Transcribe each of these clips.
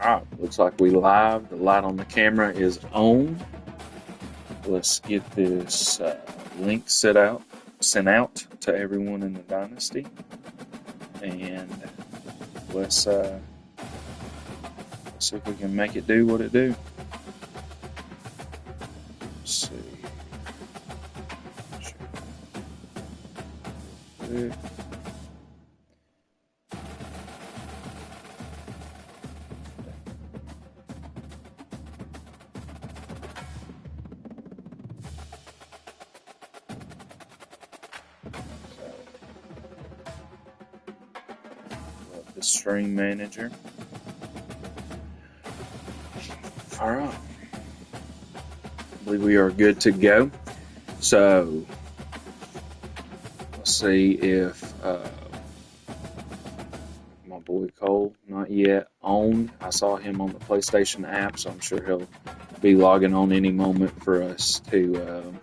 Alright, looks like we live. The light on the camera is on. Let's get this link sent out to everyone in the Dynasty. And let's see if we can make it do what it do. Let's see. Good. The stream manager. All right, I believe we are good to go. So let's see if my boy Cole, not yet on. I saw him on the PlayStation app, so I'm sure he'll be logging on any moment for us to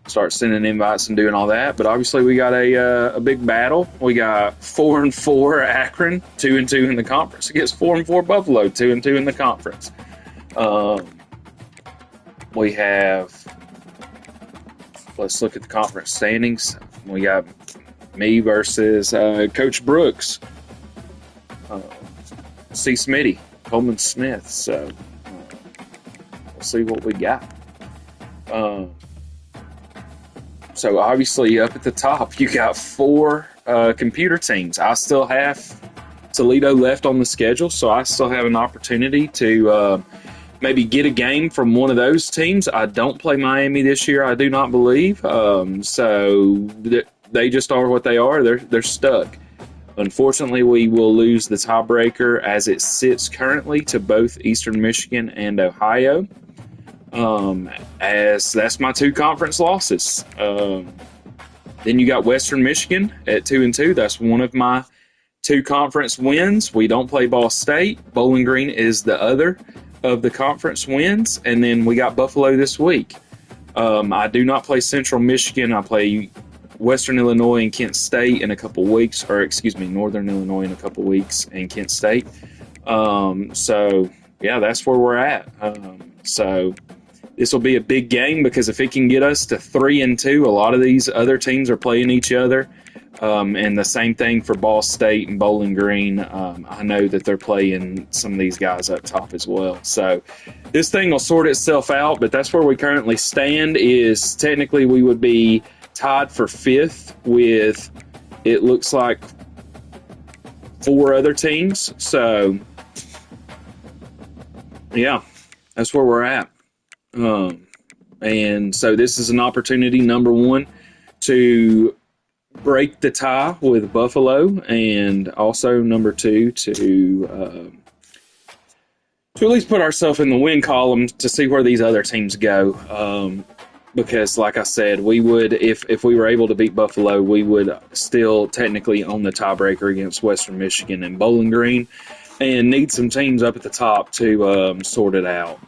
start sending invites and doing all that. But obviously we got a big battle. We got 4-4 Akron, 2-2 in the conference against 4-4 Buffalo, 2-2 in the conference. We have, let's look at the conference standings. We got me versus Coach Brooks, C. Smitty, Coleman Smith. So we'll see what we got. So obviously up at the top, you got 4 computer teams. I still have Toledo left on the schedule, so I still have an opportunity to maybe get a game from one of those teams. I don't play Miami this year, I do not believe. So they just are what they are. They're stuck. Unfortunately, we will lose the tiebreaker as it sits currently to both Eastern Michigan and Ohio. As that's my 2 conference losses. Then you got Western Michigan at 2-2. That's one of my 2 conference wins. We don't play Ball State. Bowling Green is the other of the conference wins. And then we got Buffalo this week. I do not play Central Michigan. I play Western Illinois and Kent State in a couple weeks, or excuse me, Northern Illinois in a couple weeks and Kent State. So yeah, that's where we're at. So this will be a big game because if it can get us to 3-2, a lot of these other teams are playing each other. And the same thing for Ball State and Bowling Green. I know that they're playing some of these guys up top as well. So this thing will sort itself out, but that's where we currently stand. Is technically we would be tied for 5th with, it looks like, 4 other teams. So yeah, that's where we're at. And so this is an opportunity, number 1, to break the tie with Buffalo, and also number 2 to at least put ourselves in the win column to see where these other teams go. Because like I said, we would, if we were able to beat Buffalo, we would still technically own the tiebreaker against Western Michigan and Bowling Green, and need some teams up at the top to sort it out.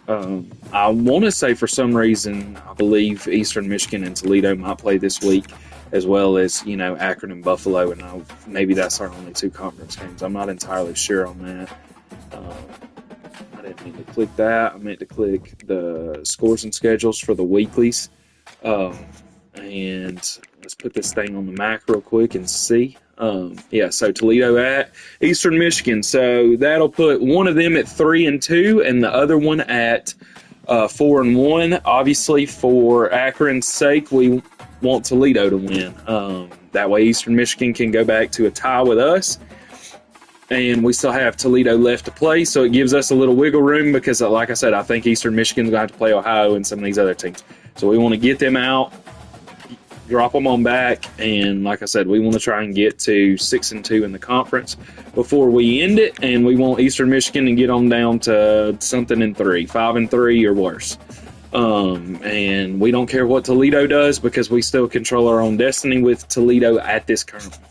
I want to say for some reason, I believe Eastern Michigan and Toledo might play this week, as well as, Akron and Buffalo, and maybe that's our only 2 conference games. I'm not entirely sure on that. I didn't mean to click that. I meant to click the scores and schedules for the weeklies. And let's put this thing on the Mac real quick and see. Yeah, so Toledo at Eastern Michigan. So that'll put one of them at 3-2 and the other one at 4-1. Obviously, for Akron's sake, we want Toledo to win. That way Eastern Michigan can go back to a tie with us. And we still have Toledo left to play, so it gives us a little wiggle room because, like I said, I think Eastern Michigan's going to have to play Ohio and some of these other teams. So we want to get them out, drop them on back, and like I said, we want to try and get to 6-2 in the conference before we end it, and we want Eastern Michigan to get on down to something in 3, 5-3 or worse. And we don't care what Toledo does because we still control our own destiny with Toledo at this current moment.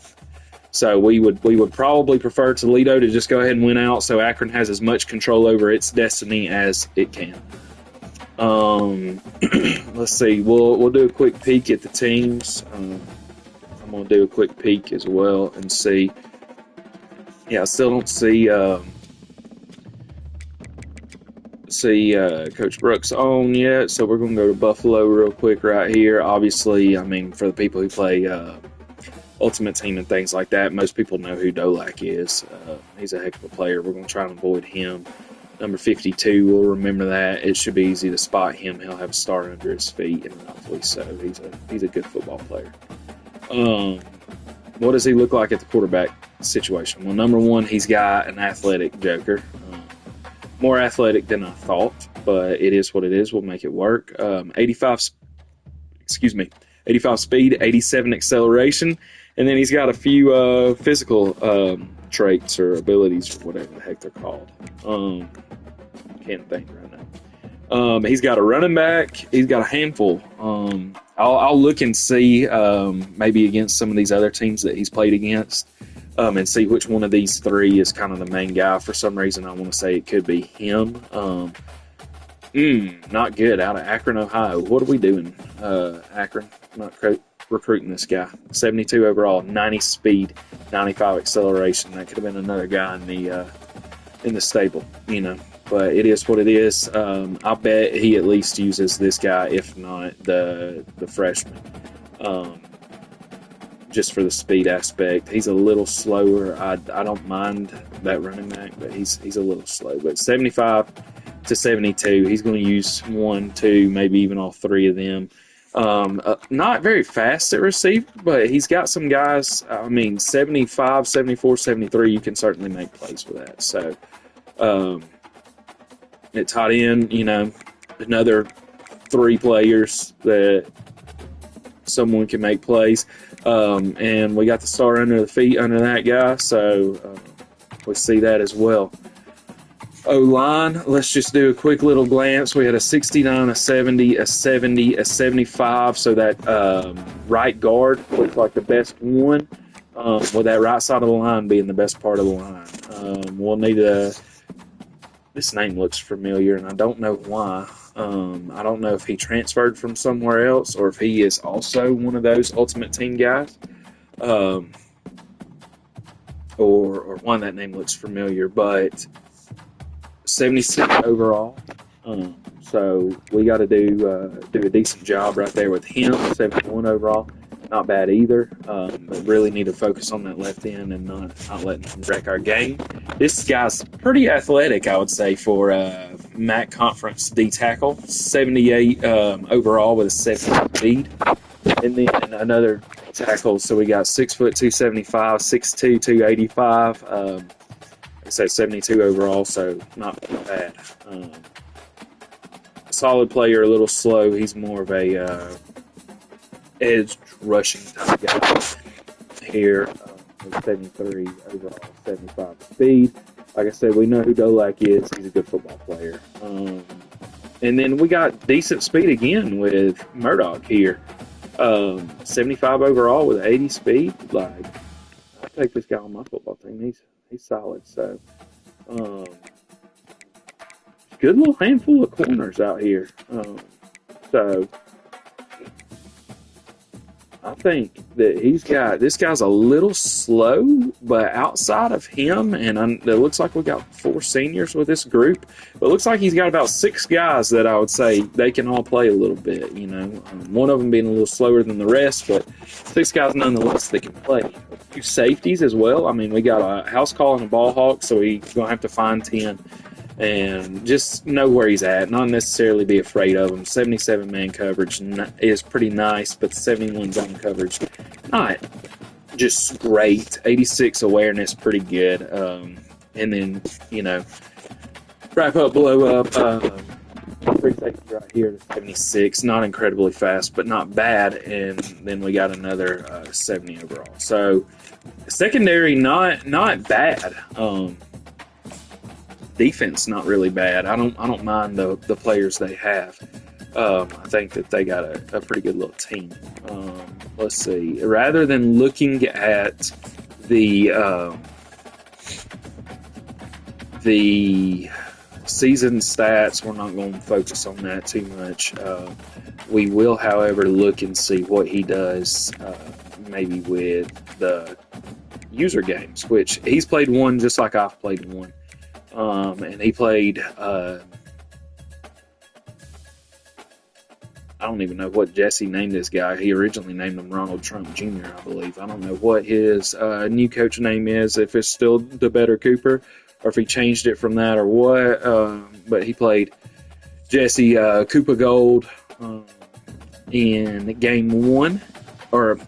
So we would probably prefer Toledo to just go ahead and win out so Akron has as much control over its destiny as it can. Let's see. We'll do a quick peek at the teams. I'm going to do a quick peek as well and see. Yeah, I still don't see see Coach Brooks on yet, so we're going to go to Buffalo real quick right here. Obviously, I mean, for the people who play Ultimate Team and things like that, most people know who Dolak is. He's a heck of a player. We're going to try and avoid him. Number 52, we'll remember that. It should be easy to spot him. He'll have a star under his feet, and hopefully so. He's a good football player. What does he look like at the quarterback situation? Well, number one, he's got an athletic joker. More athletic than I thought, but it is what it is. We'll make it work. 85 speed, 87 acceleration, and then he's got a few physical traits or abilities, or whatever the heck they're called. Can't think right now. He's got a running back. He's got a handful. I'll look and see maybe against some of these other teams that he's played against and see which one of these three is kind of the main guy. For some reason, I want to say it could be him. Not good. Out of Akron, Ohio. What are we doing, Akron? Not recruiting this guy. 72 overall, 90 speed, 95 acceleration. That could have been another guy in the stable, you know. But it is what it is. I bet he at least uses this guy, if not the freshman, just for the speed aspect. He's a little slower. I don't mind that running back, but he's a little slow. But 75 to 72, he's going to use 1, 2, maybe even all 3 of them. Not very fast at receiver, but he's got some guys. I mean, 75, 74, 73, you can certainly make plays with that. So, at tight end, you know, another 3 players that someone can make plays. And we got the star under the feet under that guy, so we see that as well. O-line, let's just do a quick little glance. We had a 69, a 70, a 70, a 75, so that right guard looks like the best one, with that right side of the line being the best part of the line. We'll need this name looks familiar, and I don't know why. I don't know if he transferred from somewhere else or if he is also one of those Ultimate Team guys, or why that name looks familiar, but 76 overall. So we got to do a decent job right there with him. 71 overall, not bad either. But really need to focus on that left end and not letting him wreck our game. This guy's pretty athletic, I would say, for MAC Conference D tackle. 78 overall with a 70 speed, and then another tackle. So we got 6 foot 275, 6'2", 285. I said 72 overall, so not bad. Solid player, a little slow. He's more of a edge rushing type guy here. 73 overall, 75 speed. Like I said, we know who Dolak is. He's a good football player. And then we got decent speed again with Murdoch here. 75 overall with 80 speed. Like, I'll take this guy on my football team. He's solid. So, good little handful of corners out here. So, I think that this guy's a little slow, but outside of him, and it looks like we got 4 seniors with this group, but it looks like he's got about 6 guys that I would say they can all play a little bit, you know. One of them being a little slower than the rest, but 6 guys nonetheless that can play. A few safeties as well. I mean, we got a house call and a ball hawk, so we're going to have to find 10 and just know where he's at, not necessarily be afraid of him. 77 man coverage is pretty nice, but 71 zone coverage, not just great. 86 awareness, pretty good. And then, you know, wrap up, blow up. Free safety right here, 76, not incredibly fast, but not bad. And then we got another 70 overall. So secondary, not bad. Defense not really bad. I don't mind the players they have. I think that they got a pretty good little team. Let's see. Rather than looking at the season stats, we're not going to focus on that too much. We will, however, look and see what he does, maybe with the user games, which he's played one just like I've played one. And he played I don't even know what Jesse named this guy. He originally named him Ronald Trump Jr., I believe. I don't know what his new coach name is, if it's still the Better Cooper, or if he changed it from that or what. But he played Jesse Cooper Gold in game 1, or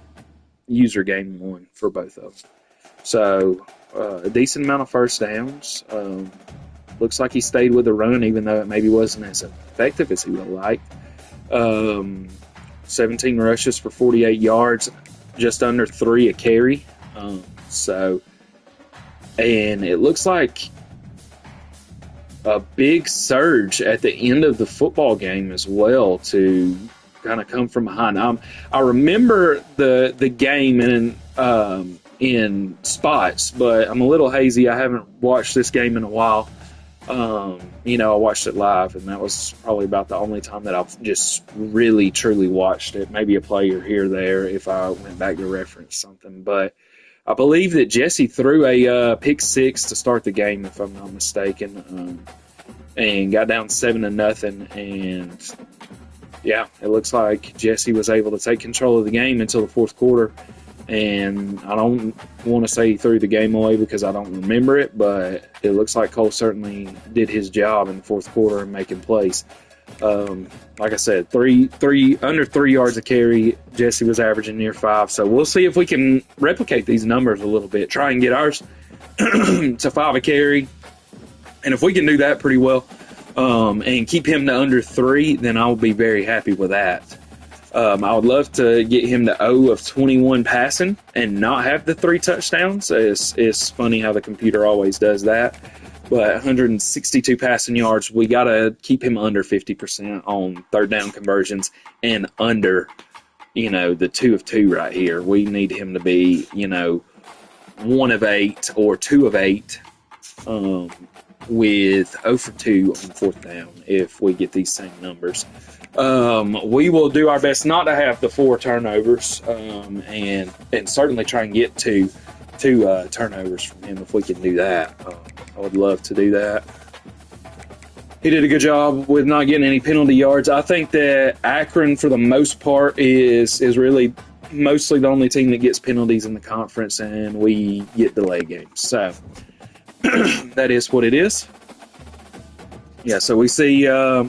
user game 1 for both of them. So a decent amount of first downs. Looks like he stayed with the run, even though it maybe wasn't as effective as he would have liked. 17 rushes for 48 yards, just under 3 a carry. And it looks like a big surge at the end of the football game as well to kind of come from behind. I remember the game in spots, but I'm a little hazy. I haven't watched this game in a while. I watched it live, and that was probably about the only time that I've just really, truly watched it. Maybe a player here or there if I went back to reference something. But I believe that Jesse threw a pick 6 to start the game, if I'm not mistaken, and got down 7-0. And yeah, it looks like Jesse was able to take control of the game until the fourth quarter. And I don't want to say he threw the game away because I don't remember it, but it looks like Cole certainly did his job in the fourth quarter and making plays. Like I said, under 3 yards a carry. Jesse was averaging near 5. So we'll see if we can replicate these numbers a little bit. Try and get ours to 5 a carry. And if we can do that pretty well and keep him to under 3, then I'll be very happy with that. I would love to get him to 0 of 21 passing and not have the 3 touchdowns. It's funny how the computer always does that. But 162 passing yards, we got to keep him under 50% on third down conversions and under, the 2 of 2 right here. We need him to be, 1 of 8 or 2 of 8 with 0 for 2 on fourth down if we get these same numbers. We will do our best not to have the 4 turnovers, and certainly try and get two turnovers from him if we can do that. I would love to do that. He did a good job with not getting any penalty yards. I think that Akron, for the most part, is really mostly the only team that gets penalties in the conference, and we get delay games. So that is what it is. Yeah, so we see... I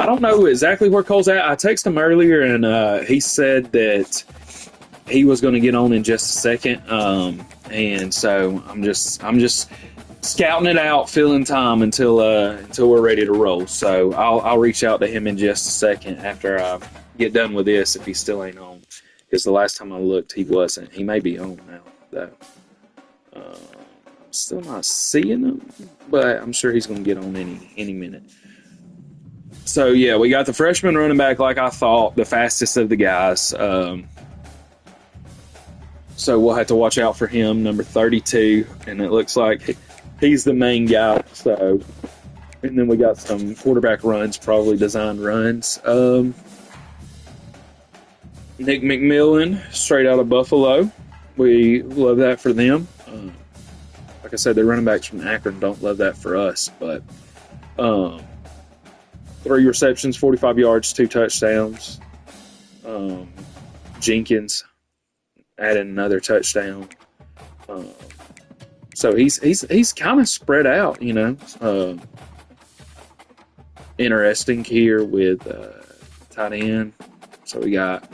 don't know exactly where Cole's at. I texted him earlier, and he said that he was going to get on in just a second. And so I'm just scouting it out, filling time until we're ready to roll. So I'll reach out to him in just a second after I get done with this if he still ain't on. Because the last time I looked, he wasn't. He may be on now, though. I'm still not seeing him, but I'm sure he's going to get on any minute. So, yeah, we got the freshman running back, like I thought, the fastest of the guys. So we'll have to watch out for him, number 32, and it looks like he's the main guy. So, and then we got some quarterback runs, probably designed runs. Nick McMillan, straight out of Buffalo. We love that for them. Like I said, the running backs from Akron don't love that for us, but 3 receptions, 45 yards, 2 touchdowns. Jenkins added another touchdown. So he's kind of spread out, Interesting here with tight end. So we got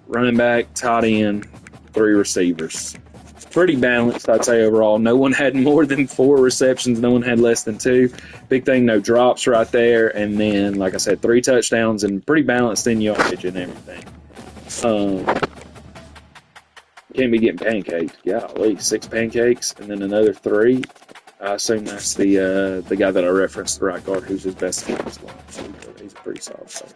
running back, tight end, 3 receivers. Pretty balanced, I'd say, overall. No one had more than 4 receptions. No one had less than 2. Big thing, no drops right there. And then, like I said, 3 touchdowns and pretty balanced in yardage and everything. Can't be getting pancakes. Yeah, at least 6 pancakes and then another 3. I assume that's the guy that I referenced, the right guard, who's his best in his line. So he's a pretty solid player.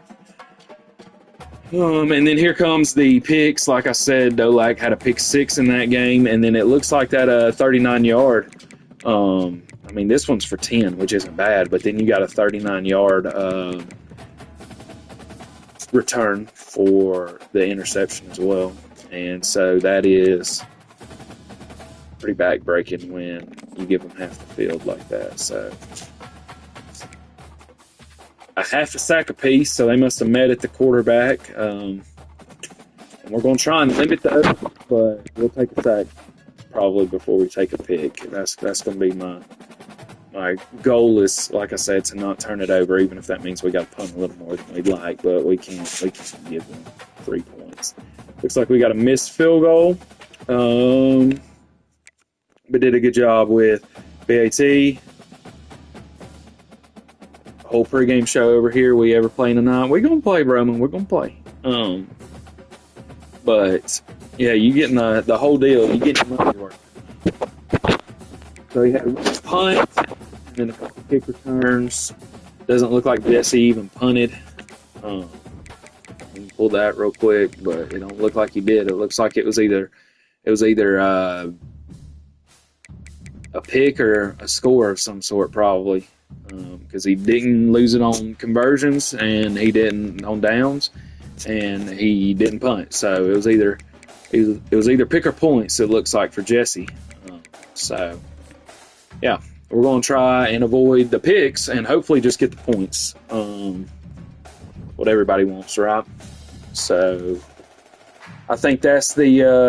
And then here comes the picks. Like I said, Dolak had a pick 6 in that game, and then it looks like that 39-yard. This one's for 10, which isn't bad, but then you got a 39-yard return for the interception as well. And so that is pretty back-breaking when you give them half the field like that. So I half a sack apiece, so they must have met at the quarterback. And we're going to try and limit those, but we'll take a sack probably before we take a pick. That's going to be my goal is, like I said, to not turn it over, even if that means we got to punt a little more than we'd like, but we can give them 3 points. Looks like we got a missed field goal. We did a good job with BAT. Whole pregame show over here. We ever playing tonight? We're going to play, Roman. We're going to play. But, yeah, you getting the whole deal. You getting your money worth. So he had a punt, and then a couple kick returns. Doesn't look like Jesse even punted. Pull that real quick, but it don't look like he did. It looks like it was either a pick or a score of some sort, probably, because he didn't lose it on conversions and he didn't on downs, and he didn't punt. So it was either pick or points. It looks like for Jesse. So yeah, we're going to try and avoid the picks and hopefully just get the points. What everybody wants, right? So I think that's that's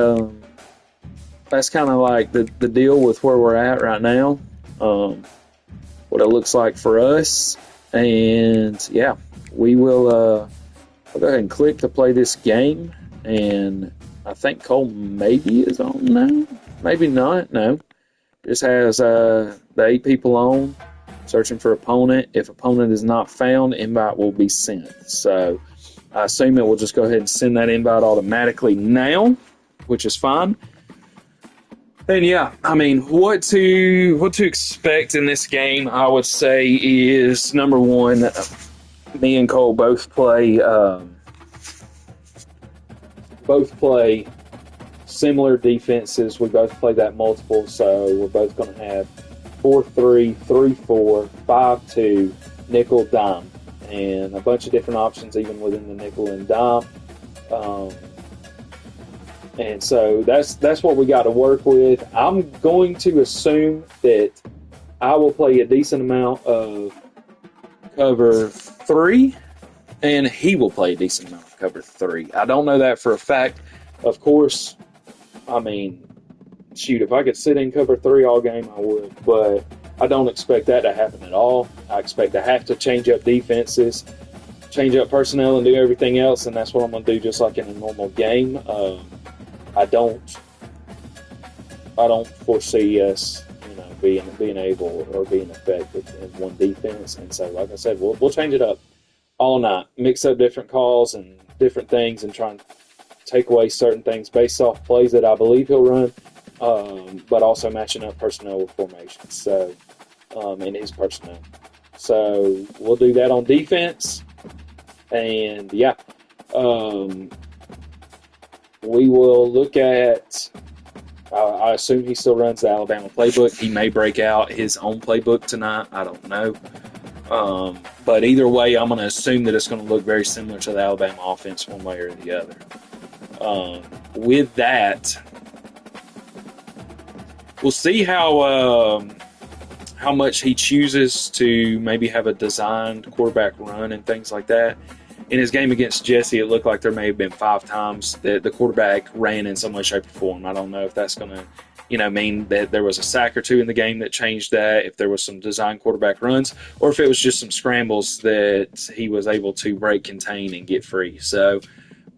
kind of like the deal with where we're at right now. What it looks like for us, and yeah, we will. I'll go ahead and click to play this game, and I think Cole maybe is on now, maybe not. No, just has the 8 people on, searching for opponent. If opponent is not found, invite will be sent. So I assume it will just go ahead and send that invite automatically now, which is fine. And yeah, I mean, what to expect in this game, I would say, is number one, me and Cole both play similar defenses. We both play that multiple, so we're both going to have 4-3, 3-4, 5-2, nickel, dime, and a bunch of different options even within the nickel and dime. And so that's what we got to work with. I'm going to assume that I will play a decent amount of cover 3, and he will play a decent amount of cover 3. I don't know that for a fact. Of course, I mean, shoot, if I could sit in cover 3 all game, I would. But I don't expect that to happen at all. I expect to have to change up defenses, change up personnel, and do everything else, and that's what I'm going to do just like in a normal game. I don't foresee us, being able or being effective in one defense. And so, like I said, we'll change it up all night, mix up different calls and different things, and try and take away certain things based off plays that I believe he'll run, but also matching up personnel with formations. So, in his personnel. So we'll do that on defense, and yeah. We will look at, I assume he still runs the Alabama playbook. He may break out his own playbook tonight. I don't know. But either way, I'm going to assume that it's going to look very similar to the Alabama offense one way or the other. With that, we'll see how much he chooses to maybe have a designed quarterback run and things like that. In his game against Jesse, it looked like there may have been 5 times that the quarterback ran in some way, shape, or form. I don't know if that's going to, mean that there was a sack or 2 in the game that changed that, if there was some design quarterback runs, or if it was just some scrambles that he was able to break, contain, and get free. So,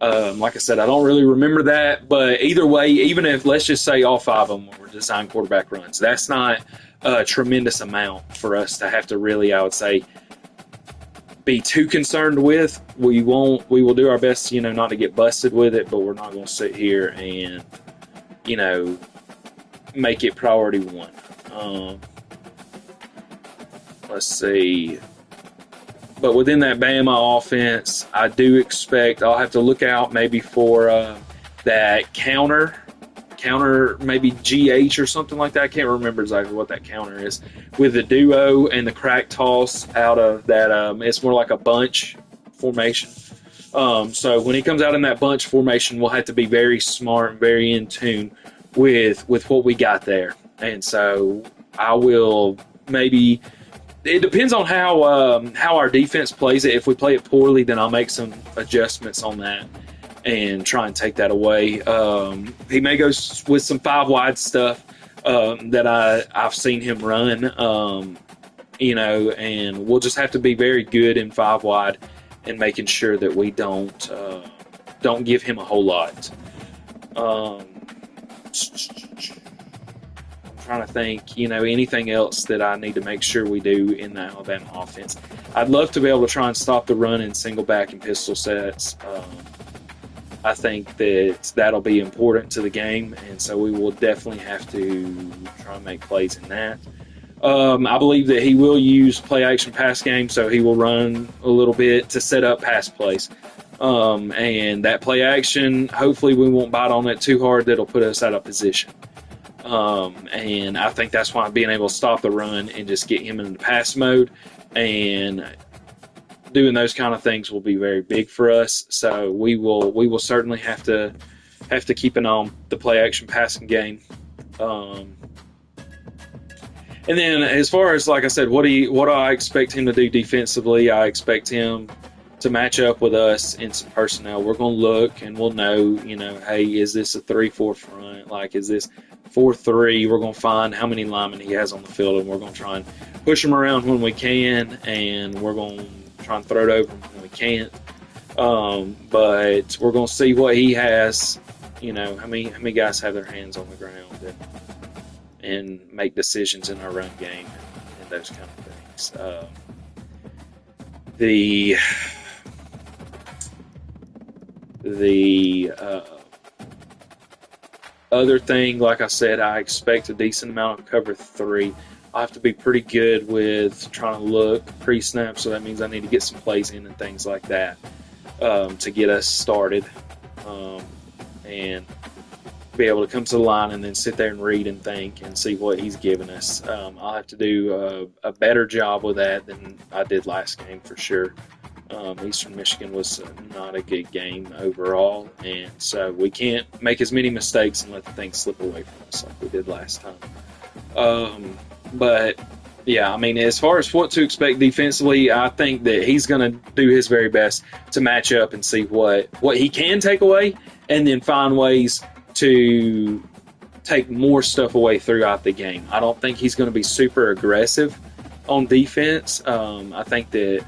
like I said, I don't really remember that, but either way, even if, let's just say all 5 of them were design quarterback runs, that's not a tremendous amount for us to have to really, I would say, be too concerned with. We will do our best, not to get busted with it, but we're not going to sit here and, make it priority 1. Let's see. But within that Bama offense, I do expect I'll have to look out maybe for that counter, maybe GH or something like that. I can't remember exactly what that counter is, with the duo and the crack toss out of that. It's more like a bunch formation. So when he comes out in that bunch formation, we'll have to be very smart and very in tune with what we got there. And so I will maybe it depends on how our defense plays it. If we play it poorly, then I'll make some adjustments on that and try and take that away. He may go with some 5 wide stuff that I've seen him run, and we'll just have to be very good in 5 wide and making sure that we don't give him a whole lot. I'm trying to think, anything else that I need to make sure we do in the Alabama offense. I'd love to be able to try and stop the run in single back and pistol sets. I think that'll be important to the game, and so we will definitely have to try and make plays in that. I believe that he will use play action pass game, so he will run a little bit to set up pass plays. And that play action, hopefully we won't bite on it too hard. That'll put us out of position. And I think that's why being able to stop the run and just get him into pass mode and doing those kind of things will be very big for us. So we will certainly have to keep an eye on the play action passing game. And then as far as, like I said, what do I expect him to do defensively? I expect him to match up with us in some personnel. We're going to look and we'll know, hey, is this a 3-4 front? Like, is this 4-3? We're going to find how many linemen he has on the field, and we're going to try and push him around when we can, and we're going to try and throw it over when we can't. But we're going to see what he has, how many guys have their hands on the ground and make decisions in our run game and those kind of things. The other thing, like I said, I expect a decent amount of cover 3. I have to be pretty good with trying to look pre-snap, so that means I need to get some plays in and things like that to get us started and be able to come to the line and then sit there and read and think and see what he's giving us. I'll have to do a better job with that than I did last game for sure. Eastern Michigan was not a good game overall, and so we can't make as many mistakes and let the things slip away from us like we did last time. But yeah, as far as what to expect defensively, I think that he's going to do his very best to match up and see what he can take away, and then find ways to take more stuff away throughout the game. I don't think he's going to be super aggressive on defense. I think that,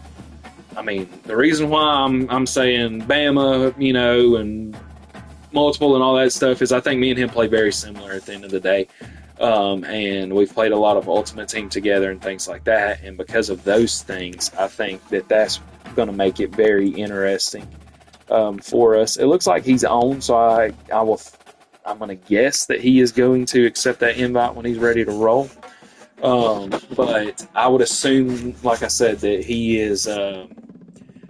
the reason why I'm saying Bama, and multiple and all that stuff is I think me and him play very similar at the end of the day. And we've played a lot of Ultimate Team together and things like that. And because of those things, I think that that's going to make it very interesting for us. It looks like he's on, so I'm going to guess that he is going to accept that invite when he's ready to roll. But I would assume, like I said, that he is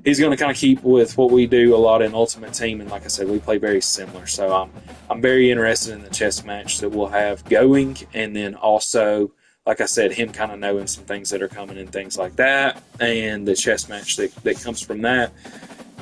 he's going to kind of keep with what we do a lot in Ultimate Team, and like I said, we play very similar. So I'm very interested in the chess match that we'll have going, and then also, like I said, him kind of knowing some things that are coming and things like that, and the chess match that comes from that,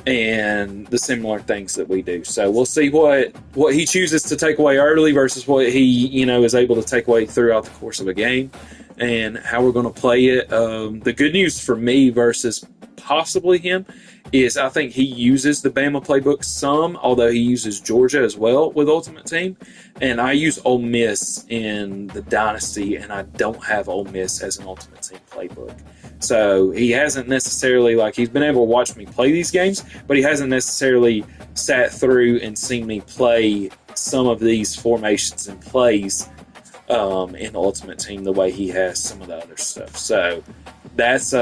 and the similar things that we do. So we'll see what he chooses to take away early versus what he is able to take away throughout the course of a game, and how we're going to play it. The good news for me versus possibly him is I think he uses the Bama playbook some, although he uses Georgia as well with Ultimate Team, and I use Ole Miss in the Dynasty, and I don't have Ole Miss as an Ultimate Team playbook. So he hasn't necessarily, he's been able to watch me play these games, but he hasn't necessarily sat through and seen me play some of these formations and plays in Ultimate Team the way he has some of the other stuff. So that's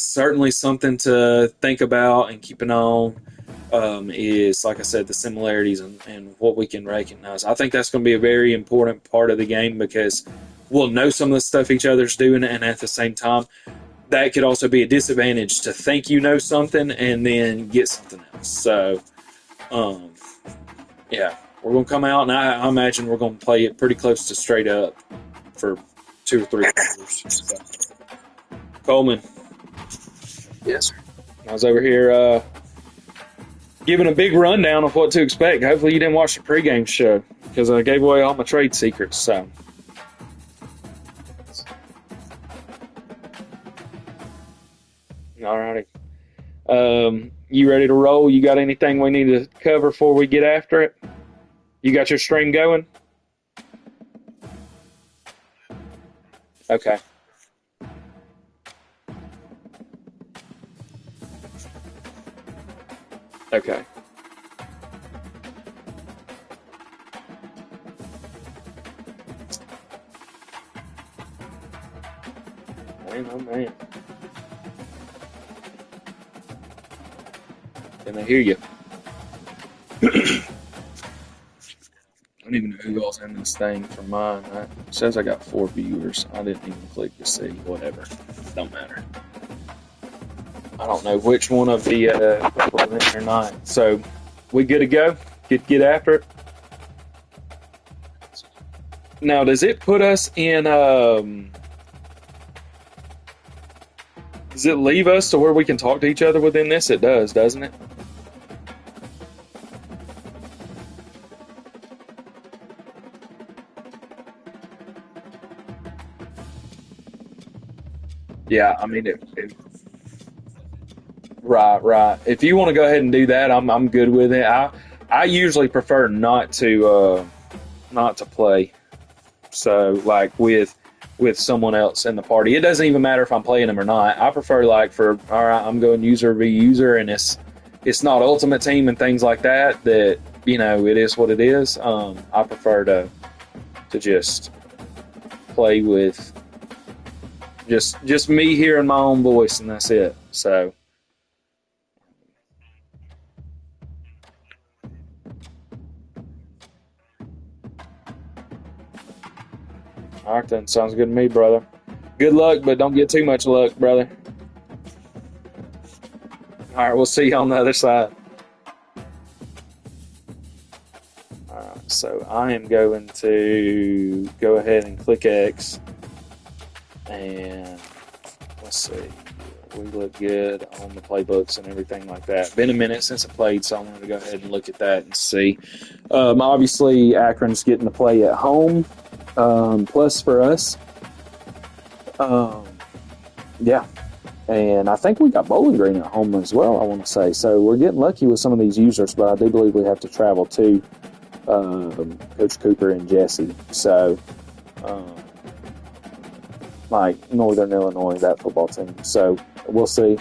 certainly something to think about and keep an eye on, is, like I said, the similarities and what we can recognize. I think that's going to be a very important part of the game because we'll know some of the stuff each other's doing, and at the same time, that could also be a disadvantage to think you know something and then get something else. So, yeah, we're going to come out, and I imagine we're going to play it pretty close to straight up for 2 or 3 quarters. So. Coleman. Yes, sir. I was over here giving a big rundown of what to expect. Hopefully you didn't watch the pregame show because I gave away all my trade secrets. So All righty. You ready to roll? You got anything we need to cover before we get after it? You got your stream going? Okay. Okay. Man, oh man. Can I hear you? I don't even know who all's in this thing for mine. It says I got 4 viewers. I didn't even click to see. Whatever. Don't matter. I don't know which one of the people are in or not. So, we good to go? Get after it? Now, does it put us in... does it leave us to where we can talk to each other within this? It does, doesn't it? Yeah, I mean, right. If you want to go ahead and do that, I'm good with it. I usually prefer not to play. So like with someone else in the party, it doesn't even matter if I'm playing them or not. I prefer like all right, I'm going user v user, and it's not ultimate team and things like that. That it is what it is. I prefer to just play with. Just me hearing my own voice, and that's it. So, all right then, sounds good to me, brother. Good luck, but don't get too much luck, brother. All right, we'll see you on the other side. All right, so I am going to go ahead and click X. And let's see, we look good on the playbooks and everything like that. Been a minute since I played, so I'm going to go ahead and look at that and see. Obviously, Akron's getting to play at home, plus for us. Yeah, and I think we got Bowling Green at home as well, I want to say. So we're getting lucky with some of these users, but I do believe we have to travel to Coach Cooper and Jesse. So... like Northern Illinois, that football team. So we'll see.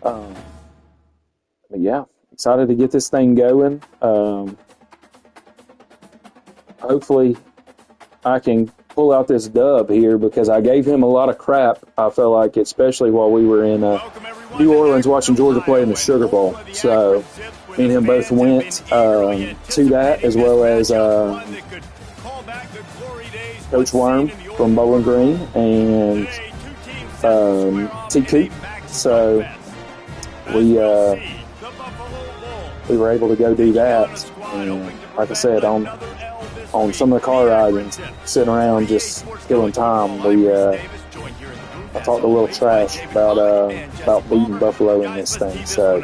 But yeah, excited to get this thing going. Hopefully I can pull out this dub here, because I gave him a lot of crap, I felt like, especially while we were in New Orleans watching Georgia play in the Sugar Bowl. So me and him both went to that, as well as Coach Worm from Bowling Green and T. Coop. So we were able to go do that. And like I said, on some of the car rides and sitting around just killing time, I talked a little trash about beating Buffalo in this thing. So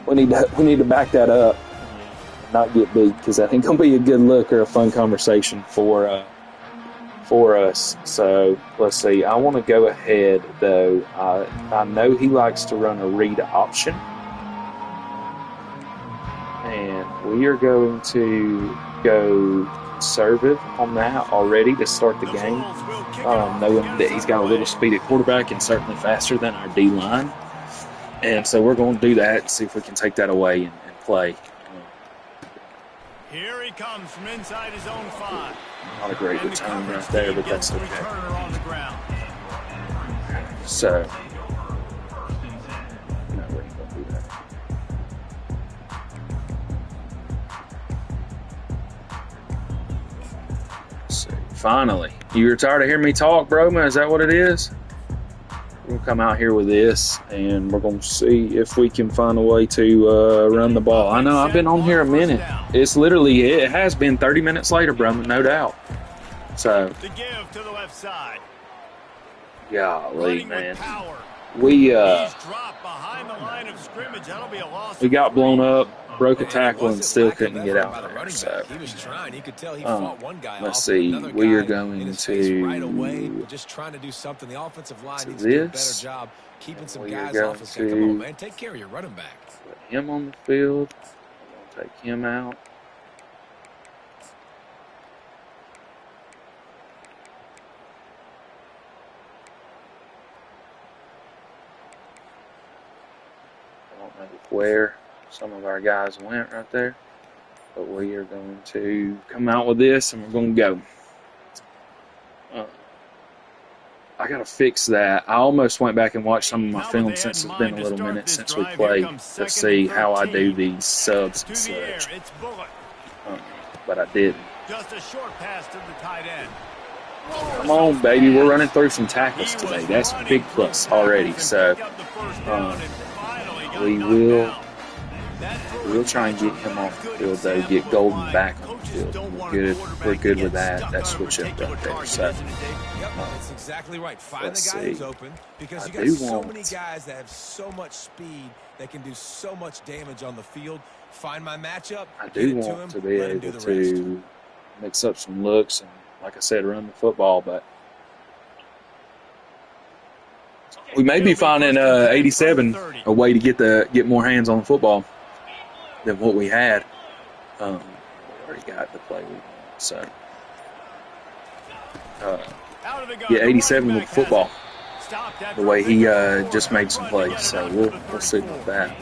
we need to back that up, and not get beat, because that ain't gonna be a good look or a fun conversation for us. So let's see. I want to go ahead though. I know he likes to run a read option, and we are going to go conservative on that already to start the game, knowing that he's got a little speed at quarterback and certainly faster than our D line. And so we're going to do that and see if we can take that away and play. Here he comes from inside his own 5. Not a great return right there, but that's okay. So, no, we're going to do that. Let's see. Finally, you tired of hearing me talk, Broma? Is that what it is? We're going to come out here with this, and we're going to see if we can find a way to run the ball. I know I've been on here a minute. It has been 30 minutes later, Broma, no doubt. So, to give to the left side. Golly, man. We got blown up broke a tackle and still couldn't get out there. So, let's see. We are going to just trying to do something. The offensive line needs to to do do a this. better job keeping some We are guys going off his head. Come on, to man. Take care of your running back. put him on the field. We're going to take him out. I don't know where some of our guys went right there, but we are going to come out with this and we're going to go. I got to fix that. I almost went back and watched some of my film since it's been a little minute since we played to see how I do these subs and such. But I didn't. Just a short pass to the tight end. Come on, baby. We're running through some tackles today. That's a big plus already. So we'll try and get him off the field, though. Get Golden back on the field. We're good with that. That switch up right there. So That's exactly right. Find the guy who's open, because you got so many guys that have so much speed that can do so much damage on the field. Find my matchup. I do want to be able to mix up some looks and, like I said, run the football, but we may be finding 87 a way to get more hands on the football than what we had. We already got the play we want, so yeah, 87 with the football. The way he just made some plays, so we'll see about that.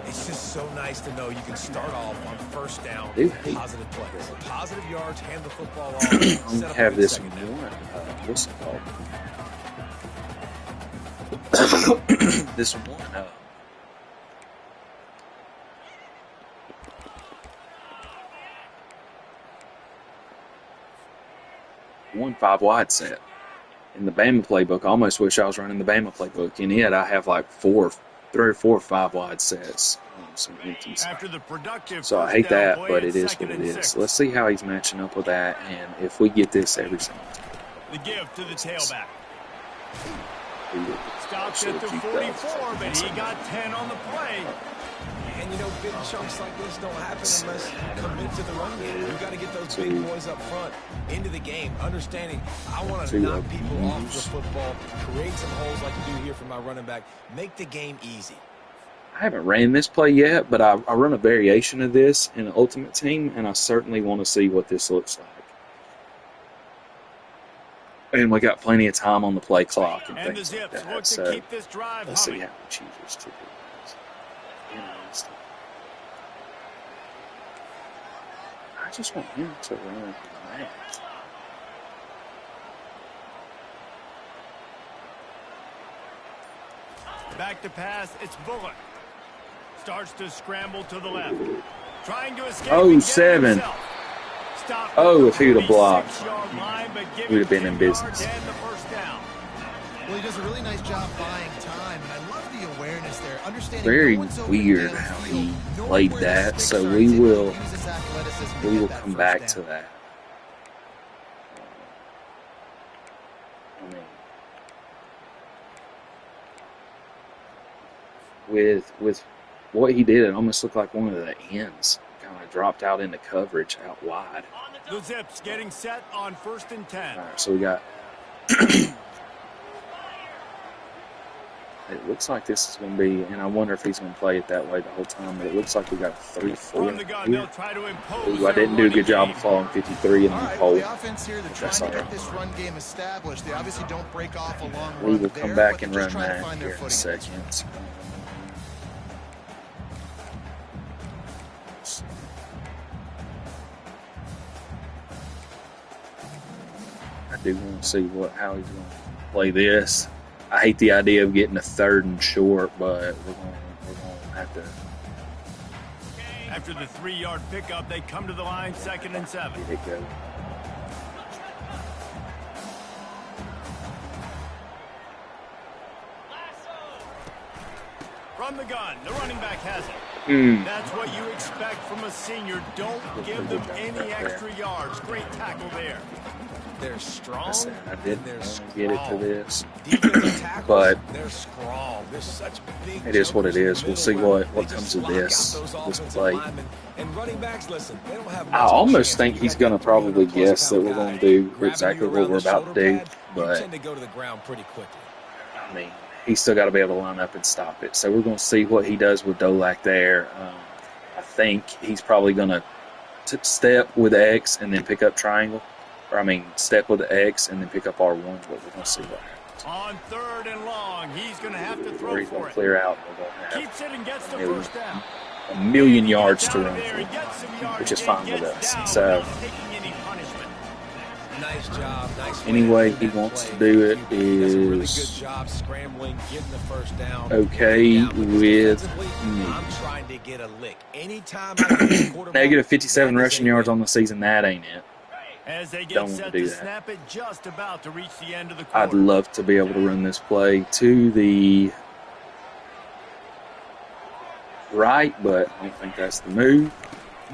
It's just so nice to know you can start off on first down, positive plays, positive yards, hand the football off. We have this one. What's it called? This one. One 5-wide set. In the Bama playbook, I almost wish I was running the Bama playbook. In it, I have like 3 or 4 5-wide sets. Some empties. So I hate that, but it is what it is. Let's see how he's matching up with that, and if we get this every single time. The give to the tailback. Stopped at the 44, but he got 10 on the play. And you know, big chunks like this don't happen unless you commit to the run game. You've got to get those big boys up front into the game, understanding I want to knock people off the football, create some holes like you do here for my running back, make the game easy. I haven't ran this play yet, but I run a variation of this in an Ultimate Team, and I certainly want to see what this looks like. And we got plenty of time on the play clock and things like that. So let's see how he chooses to do this. I just want him to run that. Back to pass, it's Bullock. Starts to scramble to the left. Trying to escape. Oh, 7. Oh, if he would have blocked, we would have been in business. Well, he does a really nice job buying time, and I love the awareness there. Understanding very weird how he played that, so we will come back to that. I mean, with what he did, it almost looked like one of the ends kind of dropped out into coverage out wide. The Zips getting set on 1st and 10. All right, so we got. It looks like this is going to be, and I wonder if he's going to play it that way the whole time, but it looks like we got a 3-4 here. Ooh, I didn't do a good job of following 53 in the hole. The offense here, they're trying to get this run game established. They obviously don't break off a long run. We will come back and run that here in a second. I do want to see how he's going to play this. I hate the idea of getting a 3rd and short, but we're going to have to. After the 3-yard pickup, they come to the line, 2nd and 7. Get it go. From the gun, the running back has it. That's what you expect from a senior. Don't give them any extra yards. Great tackle there. They're strong. I said I didn't and want to get it to this, defensive tackles, but they're strong. They're such big it is what it jokers is. in We'll the see middle where what they comes just of lock out this those offensive play. linemen. And running backs, listen, they don't have much I of a almost chance. think You he's got going to that probably 300-plus guess that pound we're guy going to do grabbing exactly you what around we're the about shoulder to do, pad, you but tend to go to the ground pretty quickly. I mean, he's still got to be able to line up and stop it. So we're going to see what he does with Dolak there. I think he's probably going to step with X and then pick up triangle. Or, I mean, step with X and then pick up R1, but we're going to see what happens. On 3rd and long, he's going to have to Or throw he's going for to it. clear out and we're going to Keeps it and gets have the first down. a million He yards gets to out of run there and gets some for, yardage which is and fine with gets us. down So without taking any punishment. Nice job. Nice any way he that wants play. to do it He does a really good is job scrambling, getting the first down. okay Down, because with defensively, me. I'm trying to get a lick. Anytime I get the quarterback, Negative 57 that is rushing a yards win. on the season. That ain't it. As they get Don't want set to do to that. snap it, just about to reach the end of the quarter. I'd love to be able to run this play to the right, but I don't think that's the move.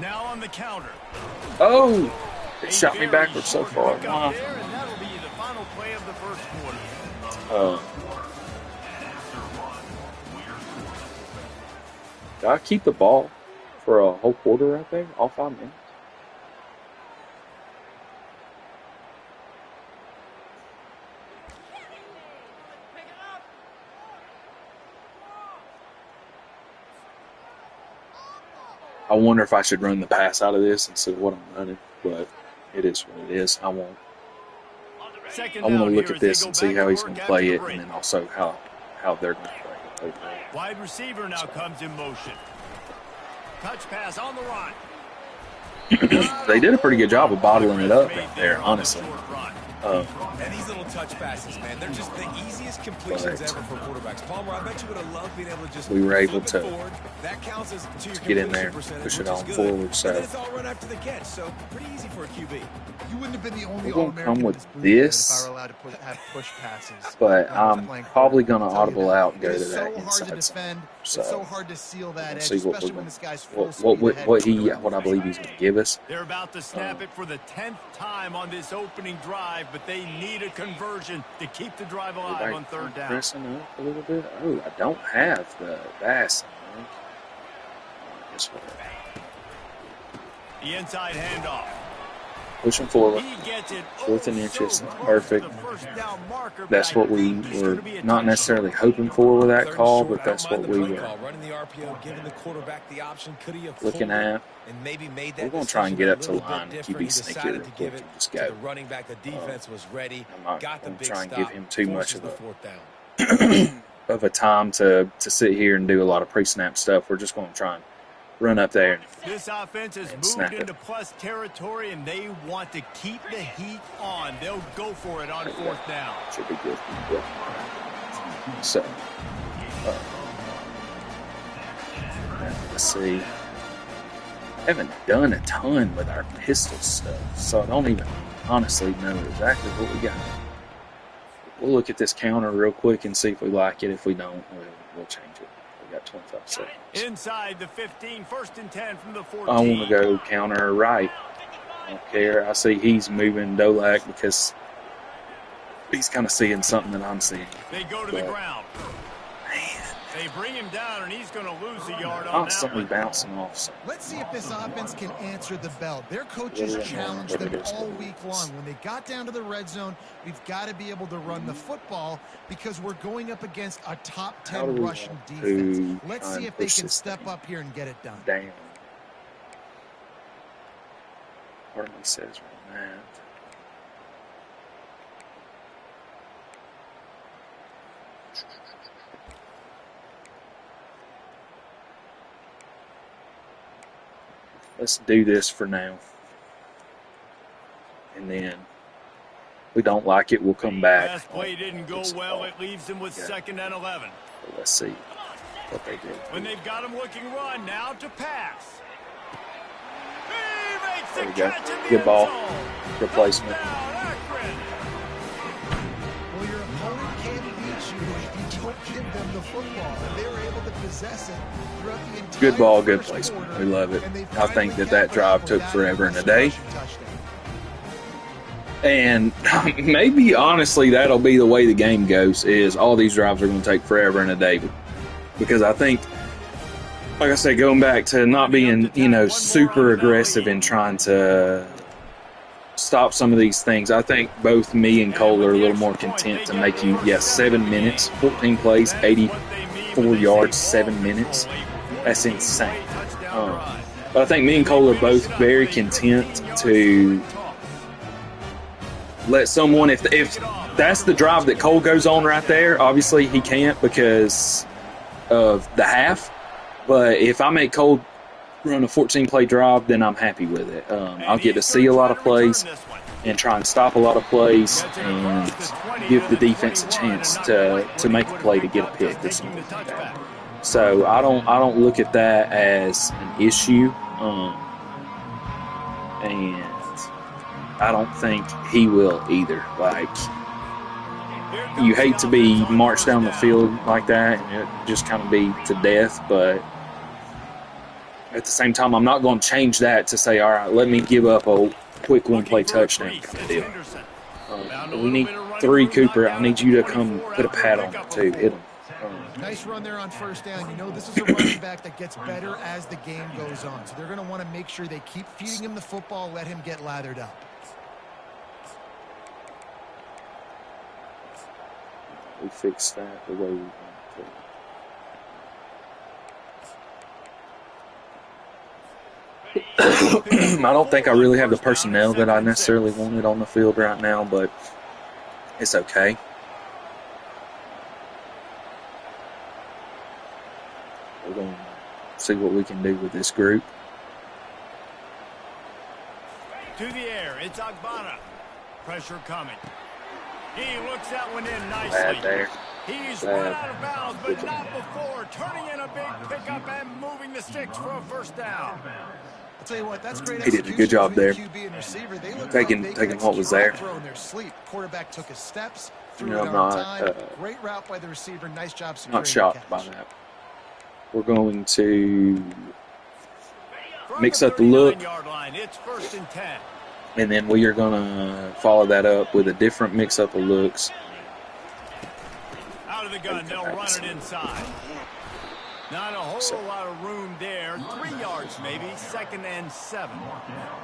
Now on the counter. Oh, it A shot me very backwards so short far. pickup there, and that'll be the final play of the first quarter. Did I keep the ball for a whole quarter right there? All 5 minutes? I wonder if I should run the pass out of this instead of what I'm running, but it is what it is. I won't. Second I want to down look here at as they this go and see back how to he's work going to after play the it, break. and then also how they're going to play it. Wide receiver now comes in motion. Touch pass on the run. They did a pretty good job of bottling it up right there, honestly. And these little touch passes, man, they're just the easiest completions ever for quarterbacks. Palmer, I bet you would have loved being able to just We were able flip it to forward. That counts as to your get in there, completion push it percentage, on which is good. forward. So And then it's all run after the catch, so pretty easy for a QB. You wouldn't have been the only we're going to All-American come in with this booth this, if I were allowed to have push passes. but when I was I'm playing probably going quarterback. to I'll tell you audible that. out and go It to is that so hard to inside defend. zone. It's so So hard to seal that we'll edge, see what especially we're when this guy's going, full speed ahead going around what I believe he's going to give us. They're about to snap it for the 10th time on this opening drive, but they need a conversion to keep the drive alive on 3rd down. Pressing up a little bit. Oh, I don't have the bass. Guess what? The inside handoff. Pushing forward. He gets it 4th and inches. so close Perfect. to the first down marker, That's but what I we think he's were gonna be a not touchdown. necessarily hoping for with that Third and call, short, but that's I don't what mind we the play were call. Running the RPO, giving the quarterback the option. Could he have looking pulled it at. and maybe made that We're going to try and get decision up a to little line bit and different? QB He sneak here decided real to give quick it and just to go. the running back. The defense was ready. I'm not Got the going to big try and stop. give him too much Forces of the 4th down. a time to sit here and do a lot of pre-snap stuff. We're just going to try and run up there. This offense has And moved snap it. into plus territory, and they want to keep the heat on. They'll go for it on 4th down. Should be good. Yeah. So, let's see. Haven't done a ton with our pistol stuff, so I don't even honestly know exactly what we got. We'll look at this counter real quick and see if we like it. If we don't, we'll change it. We got 25 seconds. Inside the 15, 1st and 10 from the 14. I want to go counter right. I don't care. I see he's moving Dolak because he's kind of seeing something that I'm seeing. They go to the ground. They bring him down, and he's going to lose a yard on that Constantly one. bouncing off. So. Let's see if this offense can answer the bell. Their coaches challenged them all week long. When they got down to the red zone, we've got to be able to run the football because we're going up against a top 10 Russian defense. Let's see if they can step up here and get it done. Damn. Hardly says right now. Let's do this for now. And then if we don't like it, we'll come back. Last play didn't go well. It leaves them with 2nd and 11. Let's see what they do. When they've got him looking run, now to pass. He makes There the we go. catch in the Good end ball. zone. Replacement. Touchdown, Akron. Well, your opponent can't beat you if you don't give them the football. And they were able to possess it throughout the entire Good ball, good first placement. quarter, We love it. and they I think finally that got drive back took with forever and a that day. rushing touchdown. And maybe, honestly, that'll be the way the game goes, is all these drives are going to take forever and a day. Because I think, like I said, going back to not being, super aggressive in trying to stop some of these things, I think both me and Cole are a little more content to make you, 7 minutes, 14 plays, 84 yards, 7 minutes. That's insane. But I think me and Cole are both very content to let someone, if that's the drive that Cole goes on right there, obviously he can't because of the half. But if I make Cole run a 14-play drive, then I'm happy with it. I'll get to see a lot of plays and try and stop a lot of plays and give the defense a chance to make a play to get a pick or something like that. So I don't look at that as an issue, and I don't think he will either. Like, you hate to be marched down the field like that and it just kind of be to death, but at the same time, I'm not going to change that to say, all right, let me give up a quick one-play touchdown kind of deal. We need 3, Cooper. I need you to come put a pad on it too. Hit him. Nice run there on first down. This is a running back that gets better as the game goes on. So they're going to want to make sure they keep feeding him the football, let him get lathered up. We fixed that the way we want to. I don't think I really have the personnel that I necessarily wanted on the field right now, but it's okay. We're going to see what we can do with this group. To the air, it's Agbana. Pressure coming. He looks that one in nicely. There. He's run out of bounds, but not before turning in a big pickup and moving the sticks for a first down. I'll tell you what, that's great. He did a good job there. Taking what was there. Quarterback took his steps, threw You know, it on time. Great route by the receiver. Nice job securing Not shocked by that. We're going to mix up the look, It's 1st and 10. and then we are going to follow that up with a different mix-up of looks. Out of the gun, they'll run it inside. Not a whole lot of room there. 3 yards maybe, 2nd and 7.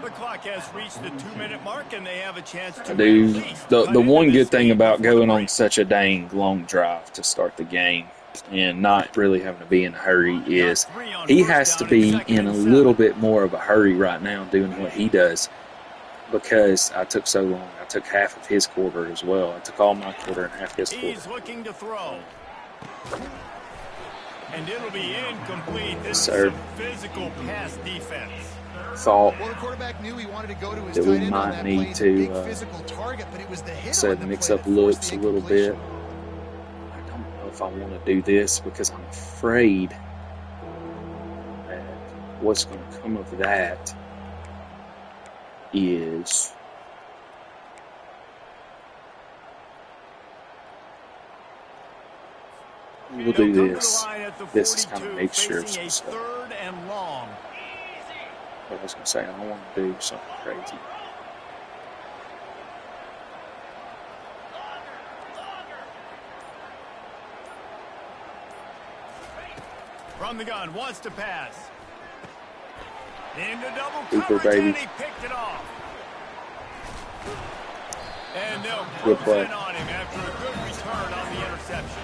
The clock has reached the 2-minute mark, and they have a chance to The one good thing about going on such a dang long drive to start the game and not really having to be in a hurry is he has to be in a little bit more of a hurry right now doing what he does, because I took so long. I took half of his quarter as well. I took all my quarter and half his quarter. He's looking to throw. And it'll be incomplete. This is some physical pass defense. Thought well, the quarterback knew he wanted to go to his that we might need to mix up looks a little bit. I don't know if I want to do this because I'm afraid that what's going to come of that is we'll do this. This is kind of make sure of some stuff. But I was going to say, I don't want to do something crazy. From the gun, wants to pass. Into double Cooper, coverage, baby. and he picked it off. And they'll Good close play. in on him after a good return on the interception.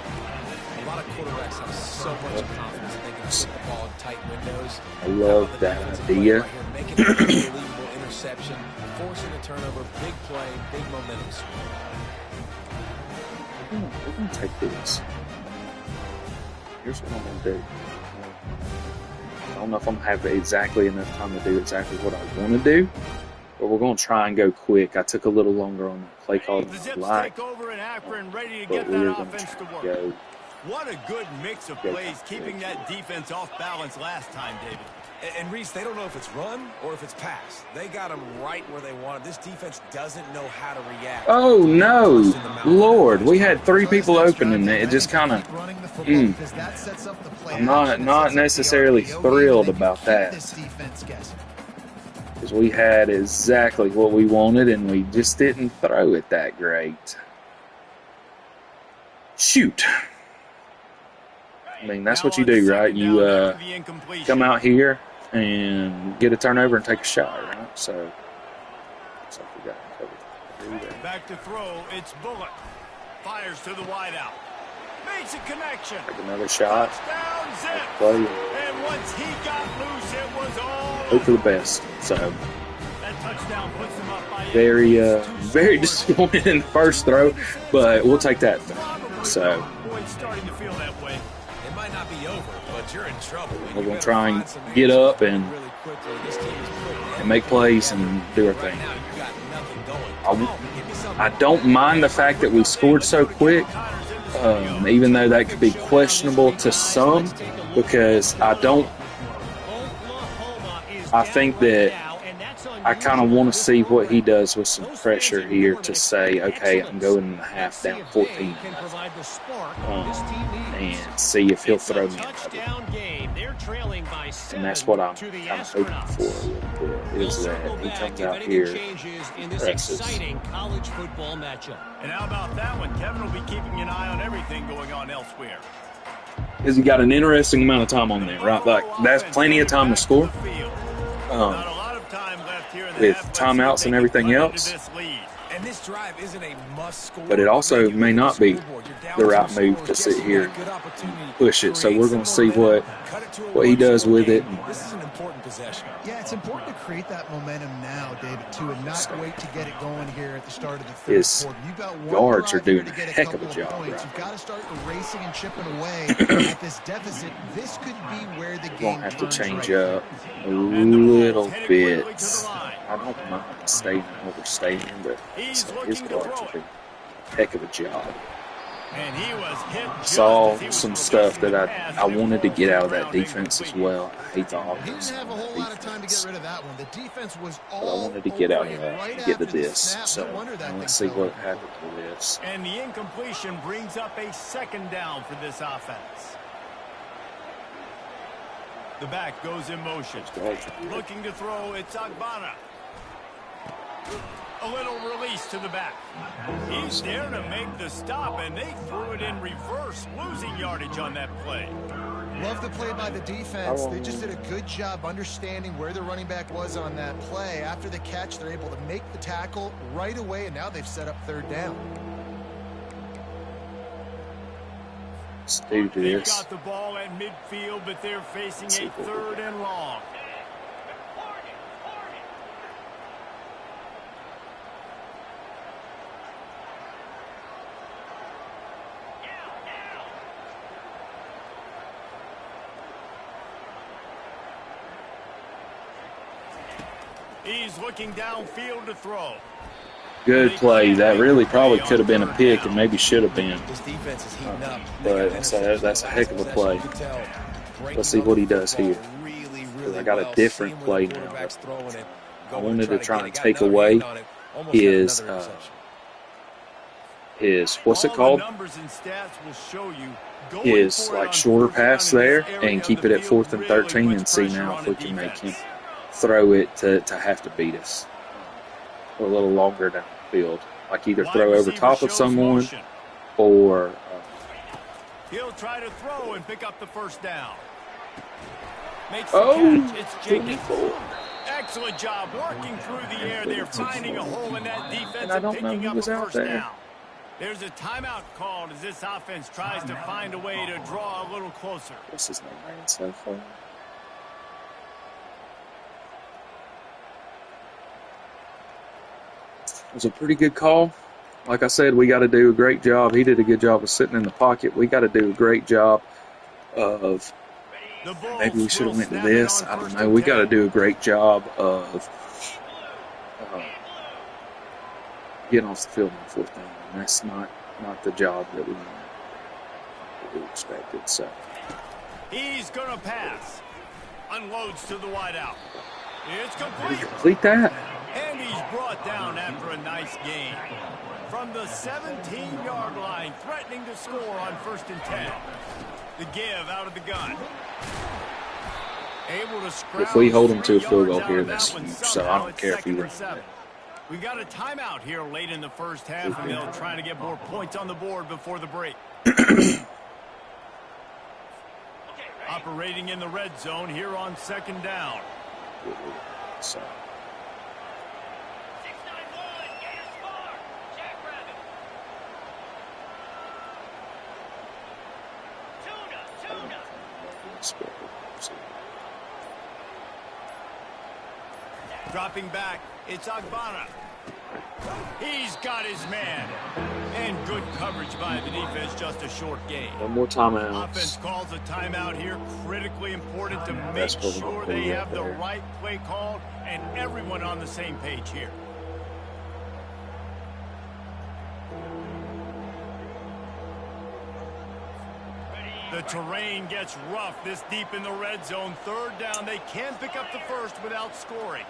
A lot of quarterbacks have so much confidence they can put the ball in tight windows. I love that idea. Right here, making an unbelievable interception, forcing a turnover, big play, big momentum swing. We're going to take this. Here's what I'm going to do. I don't know if I'm going to have exactly enough time to do exactly what I want to do, but we're going to try and go quick. I took a little longer on that play call than The I Zips like, take over in Akron, ready to but get we're that going to offense to try work. and go. What a good mix of plays, keeping that defense off balance last time, David. And Reese, they don't know if it's run or if it's pass. They got them right where they want it. This defense doesn't know how to react. Oh, no. Lord, we had 3 people open, and it just kind of... I'm not necessarily thrilled about that. because we had exactly what we wanted, and we just didn't throw it that great. Shoot. I mean, that's what you do, right? You come out here and get a turnover and take a shot, right? So, looks like we got covered. Back to throw, it's Bullock. Fires to the wideout. Makes a connection. Take another shot. Touchdown, zip. Play. And once he got loose, it was all hope for the best. So, that touchdown puts them up by very disappointed in the first throw, but we'll take that. So, it's starting to feel that way. It might not be over, but you're in trouble. we're going to try and get up and make plays and do our thing. I don't mind the fact that we scored so quick, even though that could be questionable to some, because I think that I kind of want to see what he does with some pressure here to say, okay, I'm going in the half down 14, and see if he'll throw me another. And that's what I'm kind of hoping for a little bit, is that he comes out here and presses. And how about that one? Kevin will be keeping an eye on everything going on elsewhere. Because he got an interesting amount of time on there, right? Like, that's plenty of time to score. With timeouts and everything else. And this drive isn't a must score, but it also may not be the right move to sit here and push it. So we're going to see what he does with it. This is an important possession. Yeah, it's important to create that momentum now, David, too, and not wait to get it going here at the start of the third His quarter. You've got one guards are drive here doing to a get heck of a couple job. points. Right? You've got to start erasing and chipping away at this deficit. This could be where the We're game going to have to turns change right up a little bit. I don't mind staying and overstaying, but his guards are doing a heck of a job. And he was hit. Saw some stuff that I wanted to get out of that defense as well. I hate the offense. He didn't have a whole lot of time to get rid of that one. The defense was But I all wanted to get out of that right and get to after the this. snap. So No wonder that let's thing see fell. what happens with this. And the incompletion brings up a second down for this offense. The back goes in motion. Looking to throw, it's Agbana. A little release to the back. He's there to make the stop, and they threw it in reverse, losing yardage on that play. Love the play by the defense. They just did a good job understanding where the running back was on that play. After the catch, they're able to make the tackle right away, and now they've set up third down. Let's do They've this. got the ball at midfield, but they're facing a third and long. He's looking downfield to throw. Good play. That really probably could have been a pick and maybe should have been. This defense is heating up. But that's a heck of a play. Let's see what he does here. I got a different play now. I wanted to try and take away his what's it called? His like shorter pass there, and keep it at 4th and 13 and see now if we can make him throw it to have to beat us. A little longer down the field. Like either throw over top of someone or he'll try to throw and pick up the first down. Makes the catch. It's Jenkins. Excellent job working through the air. They're finding a hole in that defense and picking up a first down. There's a timeout called as this offense tries to find a way to draw a little closer. What's his name ran so far? It was a pretty good call. Like I said, we got to do a great job. He did a good job of sitting in the pocket. We got to do a great job of, maybe we should have went to this. I don't know. We got to do a great job of getting off the field on 4th down. And that's not the job that we expected. So he's going to pass. Unloads to the wideout. It's did he complete. complete that? And he's brought down after a nice gain. From the 17-yard line, threatening to score on 1st and 10. The give out of the gun. If we hold them to a field goal here, that's huge. So I don't care if you run it. We got a timeout here late in the first half, and they'll try to get more points on the board before the break. Operating in the red zone here on second down. So. Dropping back, it's Agbana. He's got his man. And good coverage by the defense, just a short gain. One more timeout. Offense calls a timeout here. Critically important to make sure they have the right play called and everyone on the same page here. The terrain gets rough this deep in the red zone. Third down, they can pick up the first without scoring.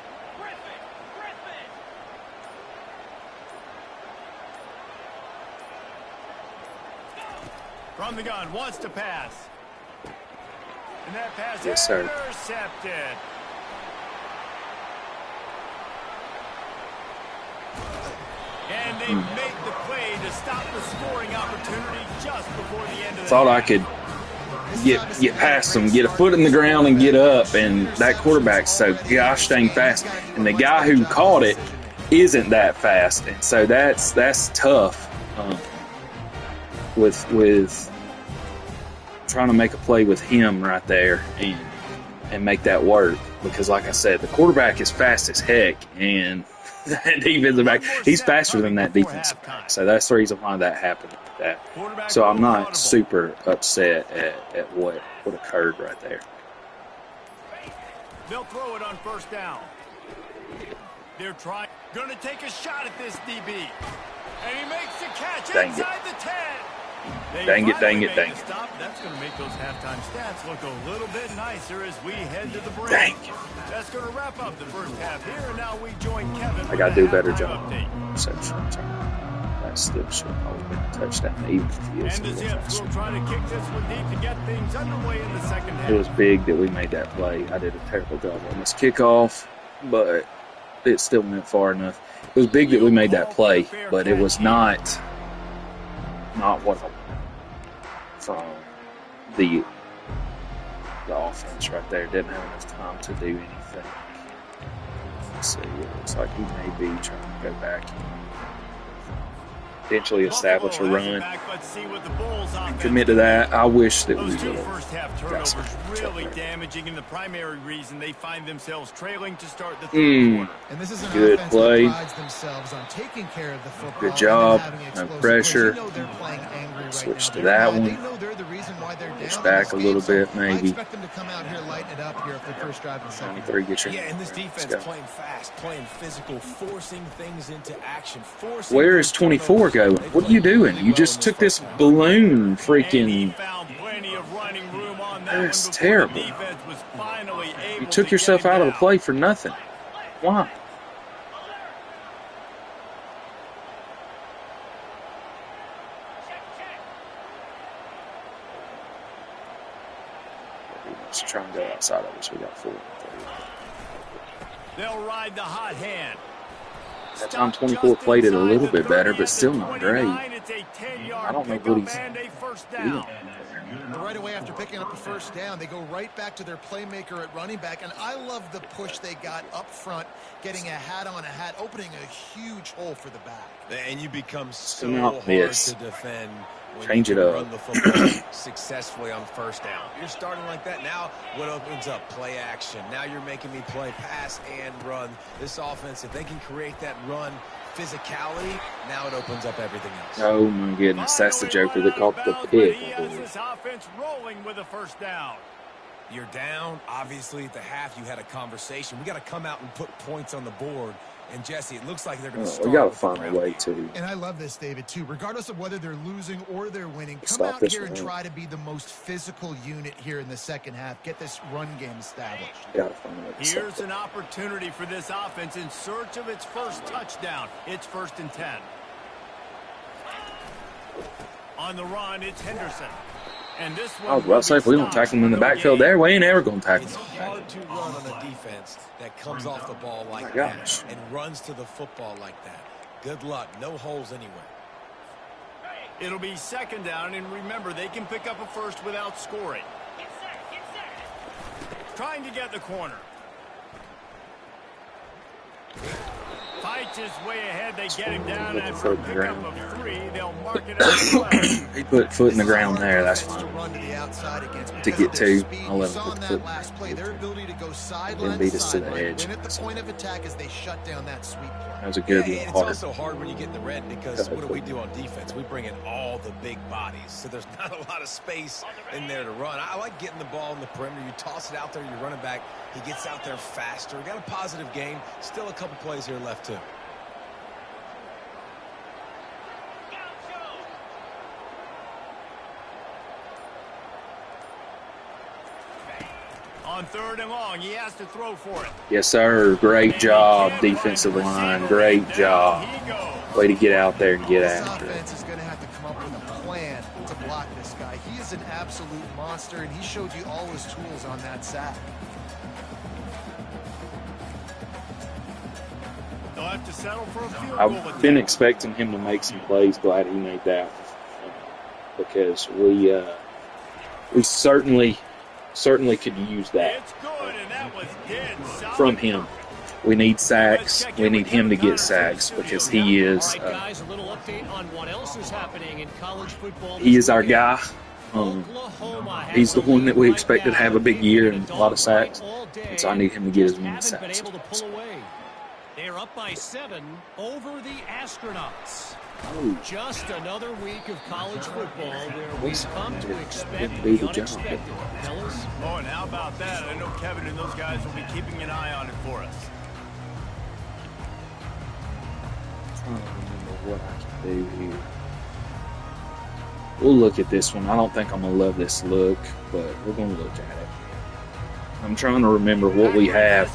From the gun, wants to pass. And that pass is intercepted. And they make the play to stop the scoring opportunity just before the end of the Thought I could get past them, get a foot in the ground and get up, and that quarterback's so gosh dang fast. And the guy who caught it isn't that fast, and so that's tough. With trying to make a play with him right there and make that work, because like I said, the quarterback is fast as heck, and that defensive back, he's faster than that defensive back. So that's the reason why that happened like that. So I'm not super upset at what occurred right there. They'll throw it on first down. They're going to take a shot at this DB. And he makes the catch inside the 10. Dang it. That's going to make those halftime stats look a little bit nicer as we head to the break. Dang. That's going to wrap up the first half here, and now we join Kevin. I got to do a better job. That still should have always been a touchdown, even if he is. And the Zips will try to kick this one deep to get things underway in the second half. It was big that we made that play. I did a terrible job on this kickoff, but it still went far enough. It was big that we made that play, but it was not what I wanted from the offense right there. Didn't have enough time to do anything. Let's see, it looks like he may be trying to go back and potentially establish a run. Commit to that. I wish that we would have got some really damaging, and the primary reason they find themselves trailing to start the third quarter. And this is an good play. themselves on taking care of the football. Good job. No pressure. Switch to that one. Push back a little bit, maybe. I expect them to come out here, lighten it up here for the first drive of the second. 23, get your and this defense playing fast, playing physical, forcing things into action. Where is 24 going? What are you doing? You just took this balloon freaking... That's terrible. You took yourself out of the play for nothing. Why? Let's try and go outside of us. We got 4. They'll ride the hot hand. That time 24 played it a little bit better, but still not great. I don't know what he's doing. Right away after picking up the first down, they go right back to their playmaker at running back. And I love the push they got up front, getting a hat on a hat, opening a huge hole for the back. And you become so hard to defend when Change you it up. run the football successfully on first down. You're starting like that. Now what opens up? Play action. Now you're making me play pass and run. This offense, if they can create that run physicality, now it opens up everything else. Oh my goodness, that's the joker that caught the pick. This offense rolling with a first down. You're down. Obviously, at the half, you had a conversation. We got to come out and put points on the board. And, Jesse, it looks like they're going to start. We got to find a way to. And I love this, David, too. Regardless of whether they're losing or they're winning, come out here and try to be the most physical unit here in the second half. Get this run game established. Got to find a way to Here's an opportunity for this offense in search of its first touchdown. It's 1st and 10. On the run, it's Henderson. And this I was about to say, if we don't tackle him in the backfield there, we ain't ever going to tackle him. It's hard to run on a defense that comes off the ball like gosh. that and runs to the football like that. Good luck. No holes anywhere. It'll be second down, and remember, they can pick up a first without scoring. Trying to get the corner. Fights his way ahead. They get him down, and for a pickup of 3, they'll mark it as well. He put foot in the ground there. That's fine. To get 2, I'll let him put the foot. Then beat us to the edge. At the point of attack as they shut down that sweep play. That was a good one. It's also hard when you get in the red because what do we do on defense? We bring in all the big bodies, so there's not a lot of space in there to run. I like getting the ball in the perimeter. You toss it out there, you're running back. He gets out there faster. We got a positive game. Still a couple plays here left too. On 3rd and long, he has to throw for it. Yes, sir. Great job, defensive line. Great job. Way to get out there and get after it. This offense is going to have to come up with a plan to block this guy. He is an absolute monster, and he showed you all his tools on that sack. They'll have to settle for a field goal. I've been expecting him to make some plays. Glad he made that because we certainly could use that from him. We need sacks. We need him to get sacks because he is our guy. He's the one that we expected to have a big year and a lot of sacks, and so I need him to get as many sacks as possible. They're up by 7 over the Astronauts. Oh. Just another week of college football where we've come to expect the the unexpected. Fellas? Oh, and how about that? I know Kevin and those guys will be keeping an eye on it for us. I don't remember what I can do here. We'll look at this one. I don't think I'm going to love this look, but we're going to look at it. I'm trying to remember what we have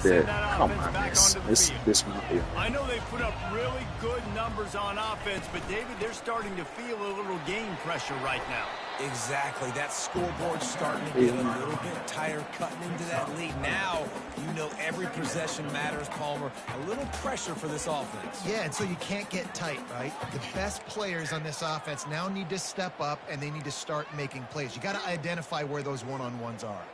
that I don't mind this. This might be. I know they put up really good numbers on offense, but David, they're starting to feel a little game pressure right now. Exactly. That scoreboard's starting to get a little bit tighter cutting into that lead. Now, you know every possession matters, Palmer. A little pressure for this offense. Yeah, and so you can't get tight, right? The best players on this offense now need to step up, and they need to start making plays. You got to identify where those one-on-ones are.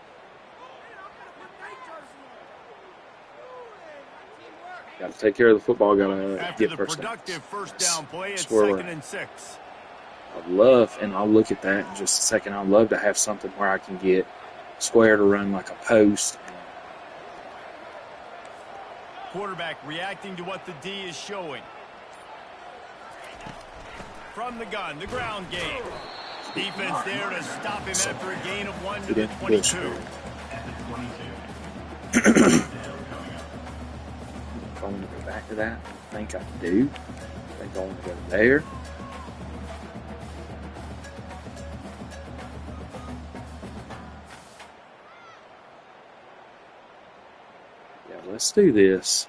Got to take care of the football. Got to After get the productive first down play, it's 2nd and 6. I'd love, and I'll look at that in just a second. I'd love to have something where I can get square to run like a post. Quarterback reacting to what the D is showing. From the gun, the ground game. Defense there to stop him after a gain of 1 to the 22. If I want to go back to that, I think I do. I think I want to go there. Yeah, let's do this.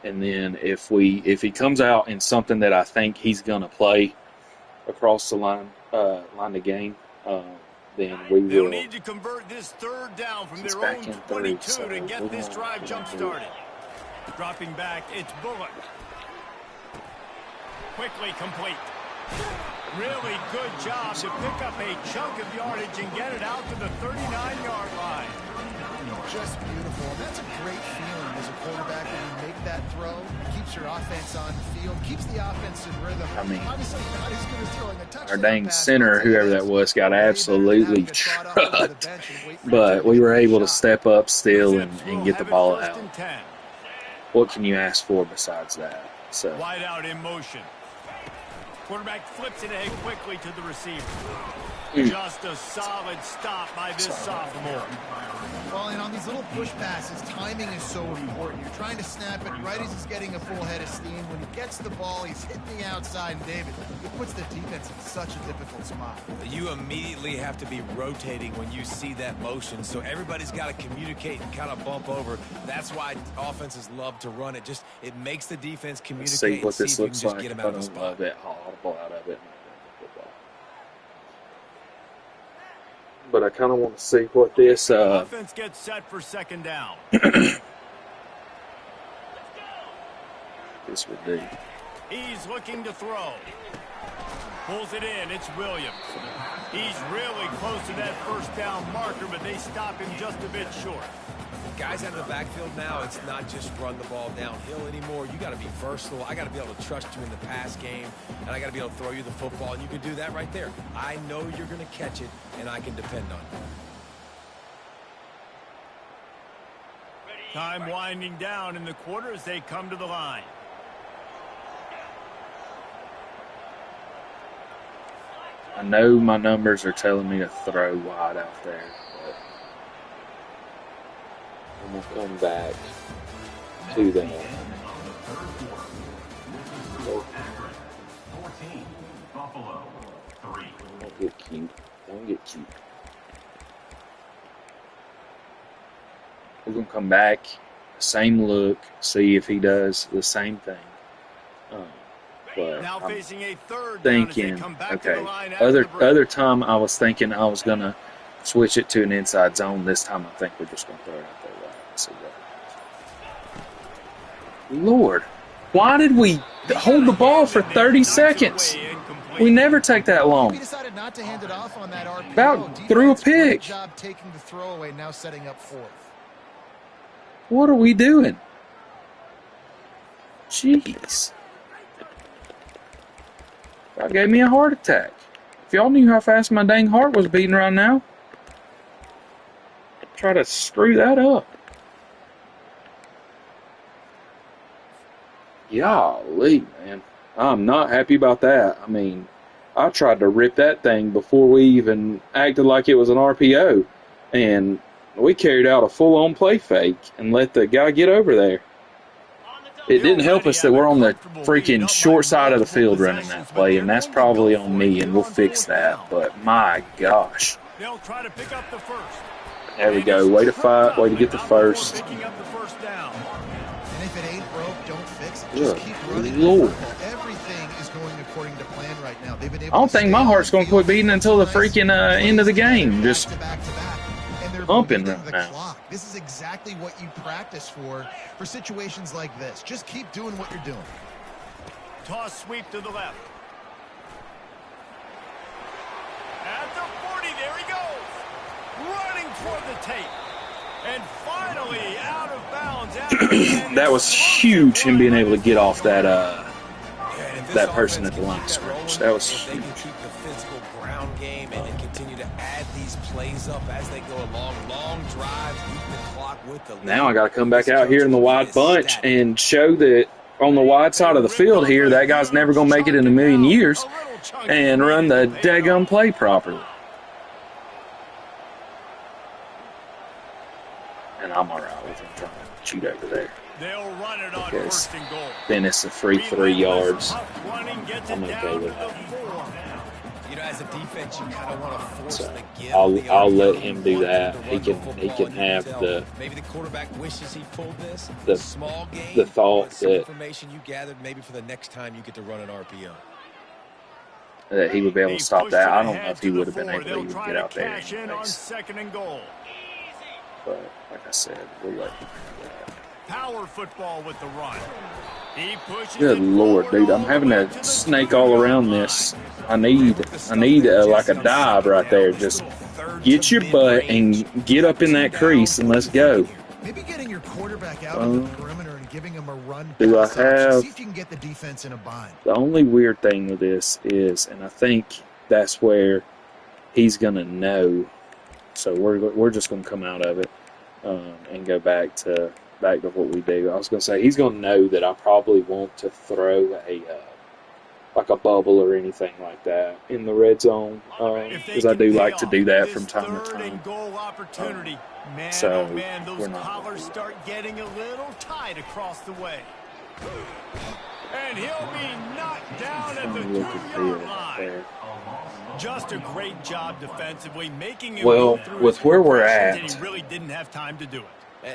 And then if he comes out in something that I think he's gonna play across the line of game, then we will. They'll need to convert this 3rd down from their own 22 to get this drive jump started. Dropping back, it's Bullock. Quickly complete. Really good job to pick up a chunk of yardage and get it out to the 39-yard line. Just beautiful. And that's a great feeling as a quarterback when you make that throw. It keeps your offense on the field, keeps the offense in rhythm. I mean, obviously not as good as throwing a touchdown our dang pass, center, whoever that was, got absolutely trucked. But we were able to step up still and get the ball out. What can you ask for besides that? So wide out in motion. Quarterback flips it ahead quickly to the receiver. Just a solid stop by this sophomore. Well, and on these little push passes, timing is so important. You're trying to snap it right as he's getting a full head of steam. When he gets the ball, he's hitting the outside, and David, it puts the defense in such a difficult spot. You immediately have to be rotating when you see that motion, so everybody's got to communicate and kind of bump over. That's why offenses love to run it. Just it makes the defense communicate. Let's see what this looks like. Get him I out of the don't spot. love it. Audible out of it. but I kind of want to see what this offense gets set for second down. this would do. He's looking to throw. Pulls it in. It's Williams. He's really close to that first down marker, but they stop him just a bit short. Guys out of the backfield now, it's not just run the ball downhill anymore. You got to be versatile. I got to be able to trust you in the pass game, and I got to be able to throw you the football, and you can do that right there. I know you're going to catch it, and I can depend on you. Time winding down in the quarter as they come to the line. I know my numbers are telling me to throw wide out there, but I'm going to come back to that. 14, Buffalo, 3. Don't get cute. Don't get cute. We're going to come back, same look, see if he does the same thing. But now I'm facing a third thinking, down as they come back to okay, the line after the break. other time I was thinking I was going to switch it to an inside zone. This time I think we're just going to throw it out there. Right? See that. Lord, why did we hold the ball for 30 seconds? We never take that long. We decided not to hand it off on that RPO. About threw a pick. Great job taking the throwaway, now setting up fourth. What are we doing? Jeez. That gave me a heart attack. If y'all knew how fast my dang heart was beating right now, try to screw that up. Golly, man. I'm not happy about that. I mean, I tried to rip that thing before we even acted like it was an RPO. And we carried out a full-on play fake and let the guy get over there. It didn't help us that we're on the freaking short side of the field running that play, and that's probably on me, and we'll fix that. But my gosh. They'll try to pick up the first. There we go. Way to fight. Way to get the first. Picking up the first down. And if it ain't broke, don't fix it. Just keep running. Lord. Everything is going according to plan right now. They've been able I don't think my heart's going to quit beating until the freaking end of the game. Just pumping right now. This is exactly what you practice for situations like this. Just keep doing what you're doing. Toss sweep to the left. At the 40, there he goes. Running toward the tape. And finally out of bounds. That was huge, him being able to get off that that person at the line of scrimmage. That was huge. They can keep the physical ground game and continue to add these plays up as they go along. Long drives, beat the clock with the lead. Now I got to come back out here in the wide bunch and show that on the wide side of the field here, that guy's never going to make it in a million years, and run the daggum play properly. And I'm all right with him trying to shoot over there. They'll run it on first and goal. Then it's a free 3 yards. I'm okay with that. You know, as a defense, you kind of want to force So the give. I'll let him do that. He can have the maybe the quarterback wishes he pulled this. the Small game, the thought some that information you gathered maybe for the next time you get to run an RPO. he would be able to stop that. I don't know if he would have been able to They'll even try get to out there cash in on anyways. second and goal. But like I said, we'll let him do that. Power football with the run. He pushes Good it Lord, forward dude! I'm all the having way to to the snake all around this. I need like a dive right there. Just get your butt and get up in that crease and let's go. Maybe getting your quarterback out on the perimeter and giving him a run. Do I pass option. have- See if you can get the defense in a bind. The only weird thing with this is, and I think that's where he's gonna know. So we're just gonna come out of it and go back to what we do. I was gonna say he's gonna know that I probably want to throw like a bubble or anything like that in the red zone because I do like to do that from time to time. Goal opportunity. Man, So, oh man, those we're not collars gonna do start getting a little tight across the way. And he'll be knocked down at the I'm looking for 2-yard it line. there. Just a great job defensively, making him Well, go through with his where we're progressions, at- and he really didn't have time to do it.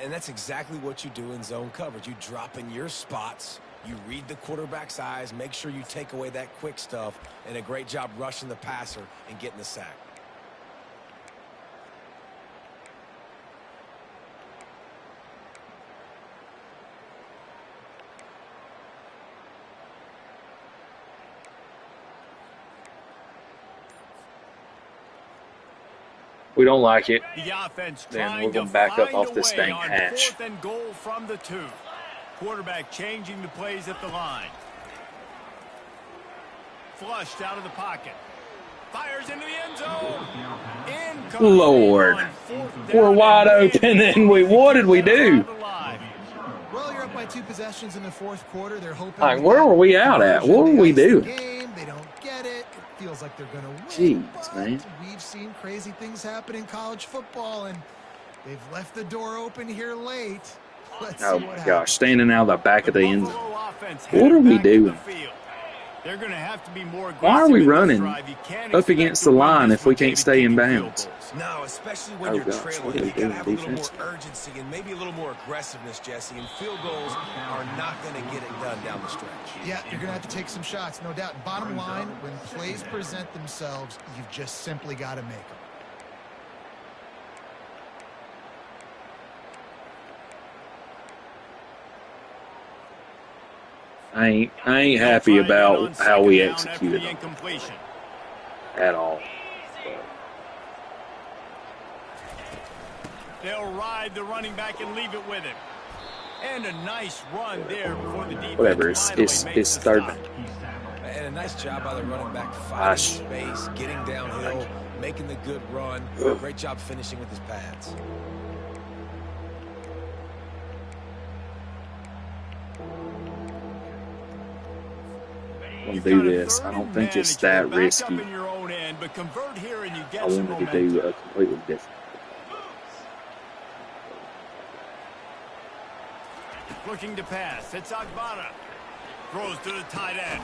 And that's exactly what you do in zone coverage. You drop in your spots, you read the quarterback's eyes, make sure you take away that quick stuff, and a great job rushing the passer and getting the sack. We don't like it. The offense Then trying we're going to back up find off a this way dang on hatch. 4th and goal from the 2. Quarterback changing the plays at the line. Flushed out of the pocket. Fires into the end zone. Incomplete Lord. on 4th down We're wide and open, and what did we do? Well, you're up by 2 possessions in the 4th quarter. They're hoping. Like, where were we out at? What were we doing? They don't get it. It feels like they're going to win. Jeez, man. We've seen crazy things happen in college football, and they've left the door open here late. Let's Oh see my what gosh, standing out of the back of the end zone. What What are we doing? They're going to have to be more aggressive. Why are we in this running drive. You can't up expect against to the win line this if we with can't David stay in kicking field bounds? goals. No, especially when Oh, you're gosh, trailing. what are You we got to doing have a little more defense? urgency and maybe a little more aggressiveness, Jesse. And field goals are not going to get it done down the stretch. Yeah, you're going to have to take some shots, no doubt. Bottom line, when plays present themselves, you've just simply got to make them. I ain't happy about how we executed them at all. They'll ride the running back and leave it with him. And a nice run there before the defense. Whatever, finally it's makes the third stop. down. And a nice job by the running back, Gosh. finding space, getting downhill, making the good run. Great job finishing with his pads. We'll do this. I don't think it's that risky. In your own end, but convert here and you get I some wanted to momentum. do a completely different. Looking to pass. It's Agbada. Throws to the tight end.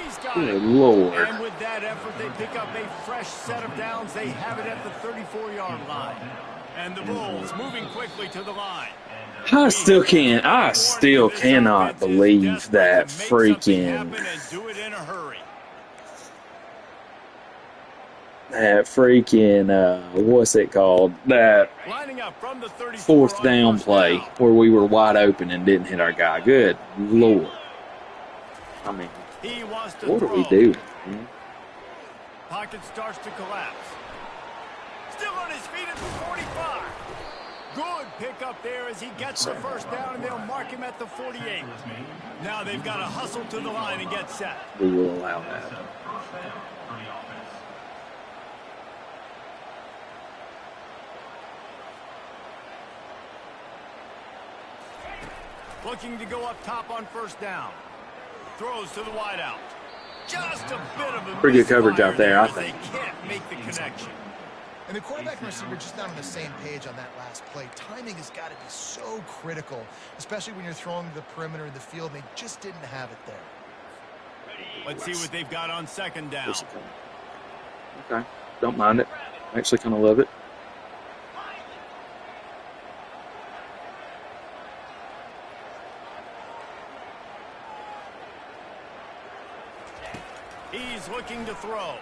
He's got Good it. Lord. And with that effort, they pick up a fresh set of downs. They have it at the 34-yard line. And the Bulls moving quickly to the line. I still cannot believe that freaking what's it called? That fourth down play where we were wide open and didn't hit our guy. Good Lord. I mean, what are we doing, man? Pocket starts to collapse. Still on his feet at the 45. Good pickup there as he gets the first down, and they'll mark him at the 48. Now they've got to hustle to the line and get set. We will allow that. Looking to go up top on first down. Throws to the wideout. Just a bit of a Pretty good coverage out there, I think. They can't make the connection. And the quarterback and receiver just not on the same page on that last play. Timing has got to be so critical, especially when you're throwing to the perimeter of the field, and they just didn't have it there. Let's see what they've got on second down. Okay, don't mind it. I actually kind of love it. He's looking to throw.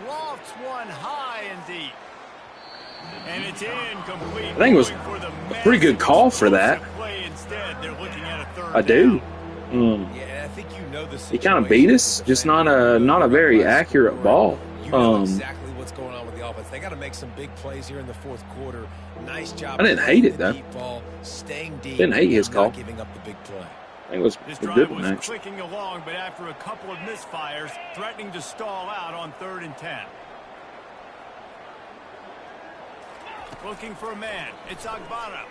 Lofts one high and deep. And it's incomplete. I think it was a pretty good call for that. I do. Yeah, I think you know the He kind of beat us, just not a very accurate ball. You know exactly what's going on with the offense. They got to make some big plays here in the fourth quarter. Nice job. I didn't hate it though. Deep ball, staying deep. Didn't hate his call. Not giving up the big play. I think it was This a drive good was one actually. clicking along, but after a couple of misfires, threatening to stall out on 3rd and 10. Looking for a man. It's Agbada.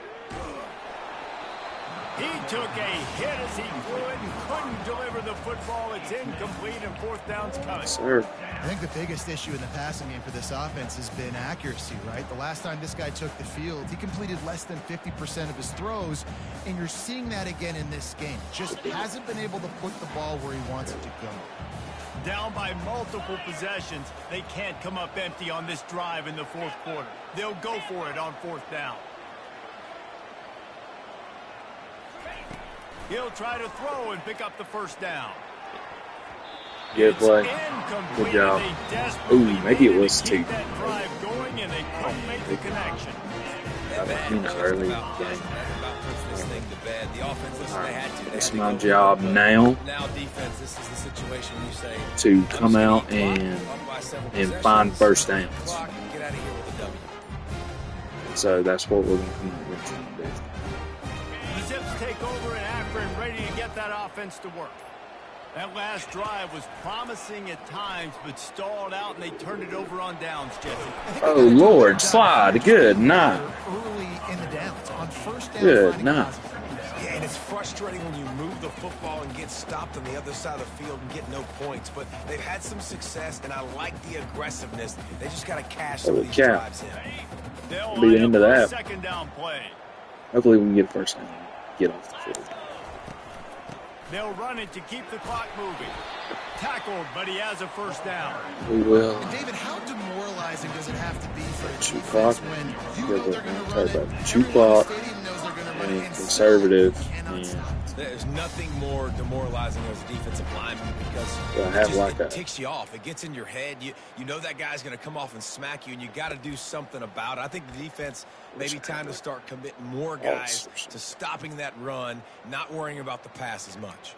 He took a hit as he threw it and couldn't deliver the football. It's incomplete and 4th down's coming. Sir. I think the biggest issue in the passing game for this offense has been accuracy, right? The last time this guy took the field, he completed less than 50% of his throws, and you're seeing that again in this game. Just hasn't been able to put the ball where he wants it to go. Down by multiple possessions, they can't come up empty on this drive in the 4th quarter. They'll go for it on 4th down. He'll try to throw and pick up the first down. Good play. Good job. Ooh, maybe it was 2. That drive going and they couldn't make the connection. Early in the game. Alright, it's my job now to come out and find first downs. So that's what we're going to come up with. The Zips take over in Akron, ready to get that offense to work. That last drive was promising at times, but stalled out, and they turned it over on downs, Jesse. Oh, Lord, slide. Good night. Early in the downs on first down. Good night. Yeah, and it's frustrating when you move the football and get stopped on the other side of the field and get no points. But they've had some success, and I like the aggressiveness. They just got to cash some of these drives in. They'll Be the end of that. Second down play. Hopefully we can get first down and get off the field. They'll run it to keep the clock moving. Tackled, but he has a first down. We will. And David, how demoralizing does it have to be for a Shoot defense clock. when you know they're going to run it? Shoot Everyone in the clock. stadium knows they're going to run it, And and conservative. still cannot And stop. There's nothing more demoralizing as a defensive lineman because it ticks you off. It gets in your head. You know that guy's going to come off and smack you, and you got to do something about it. I think the defense maybe time to start committing more guys to stopping that run, not worrying about the pass as much.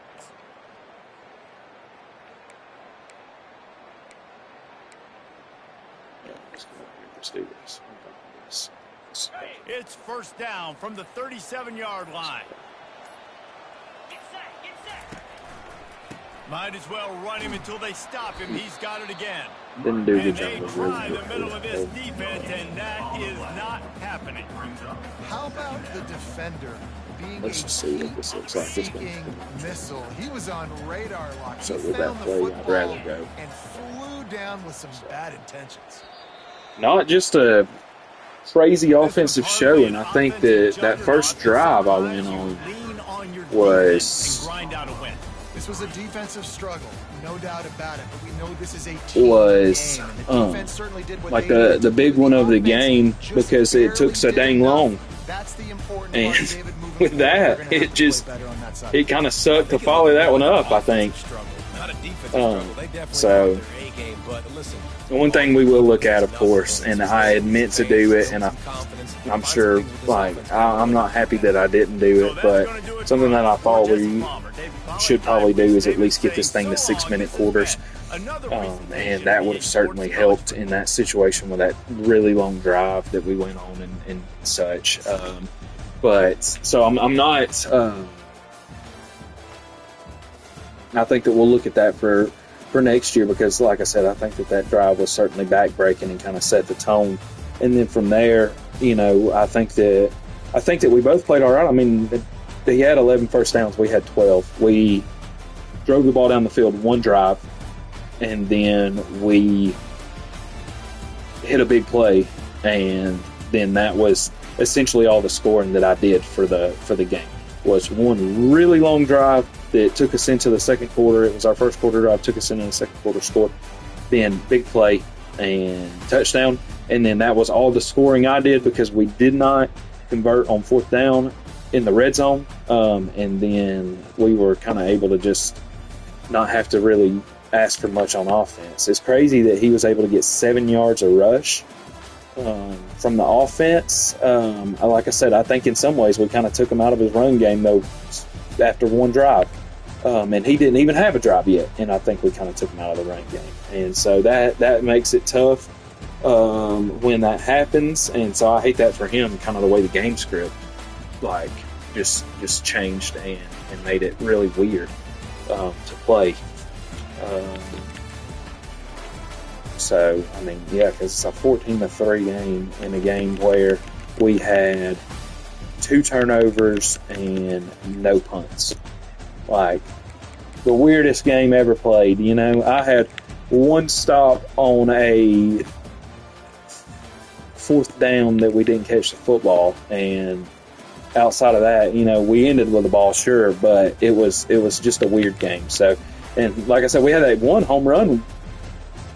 Let's do this. It's first down from the 37-yard line. Might as well run him until they stop him. He's got it again. Didn't do a good And job they of try really the middle of this defense, and that is not happening. How about the defender being Let's a just see what this looks like. This seeking missile? He was on radar lock. So He with that found the play, I'd football rather go. and flew down with some bad intentions. Not just a crazy offensive show, and I think that first drive I went on was This was a defensive struggle, no doubt about it. But we know this is a team was game, and the defense certainly did what like they needed the to big do. one The of the offense game just because it took so barely dang did long. enough. That's the important And part, David, moving with forward. that, They're gonna have it to play just better on that side. it kind of sucked to follow that one up, I think. So the one thing we will look at, of course, and I admit to do it, and I'm sure, like, I'm not happy that I didn't do it, but something that I thought we should probably do is at least get this thing to 6-minute quarters. And that would have certainly helped in that situation with that really long drive that we went on and such. But so I'm not. I think that we'll look at that for next year because, like I said, I think that drive was certainly backbreaking and kind of set the tone. And then from there, you know, I think that we both played all right. I mean, he had 11 first downs. We had 12. We drove the ball down the field one drive, and then we hit a big play, and then that was essentially all the scoring that I did for the game. Was one really long drive that took us into the second quarter. It was our first quarter drive, took us into the second quarter, scored. Then big play and touchdown. And then that was all the scoring I did because we did not convert on fourth down in the red zone. And then we were kind of able to just not have to really ask for much on offense. It's crazy that he was able to get 7 yards a rush from the offense. Like I said, I think in some ways we kind of took him out of his run game, though, after one drive. And he didn't even have a drive yet, and I think we kind of took him out of the run game. And so that makes it tough when that happens. And so I hate that for him, kind of the way the game script like just changed and made it really weird to play. So, I mean, yeah, because it's a 14-3 game in a game where we had 2 turnovers and no punts. Like, the weirdest game ever played. You know, I had one stop on a fourth down that we didn't catch the football, and outside of that, you know, we ended with the ball, sure, but it was just a weird game. So, and like I said, we had that one home run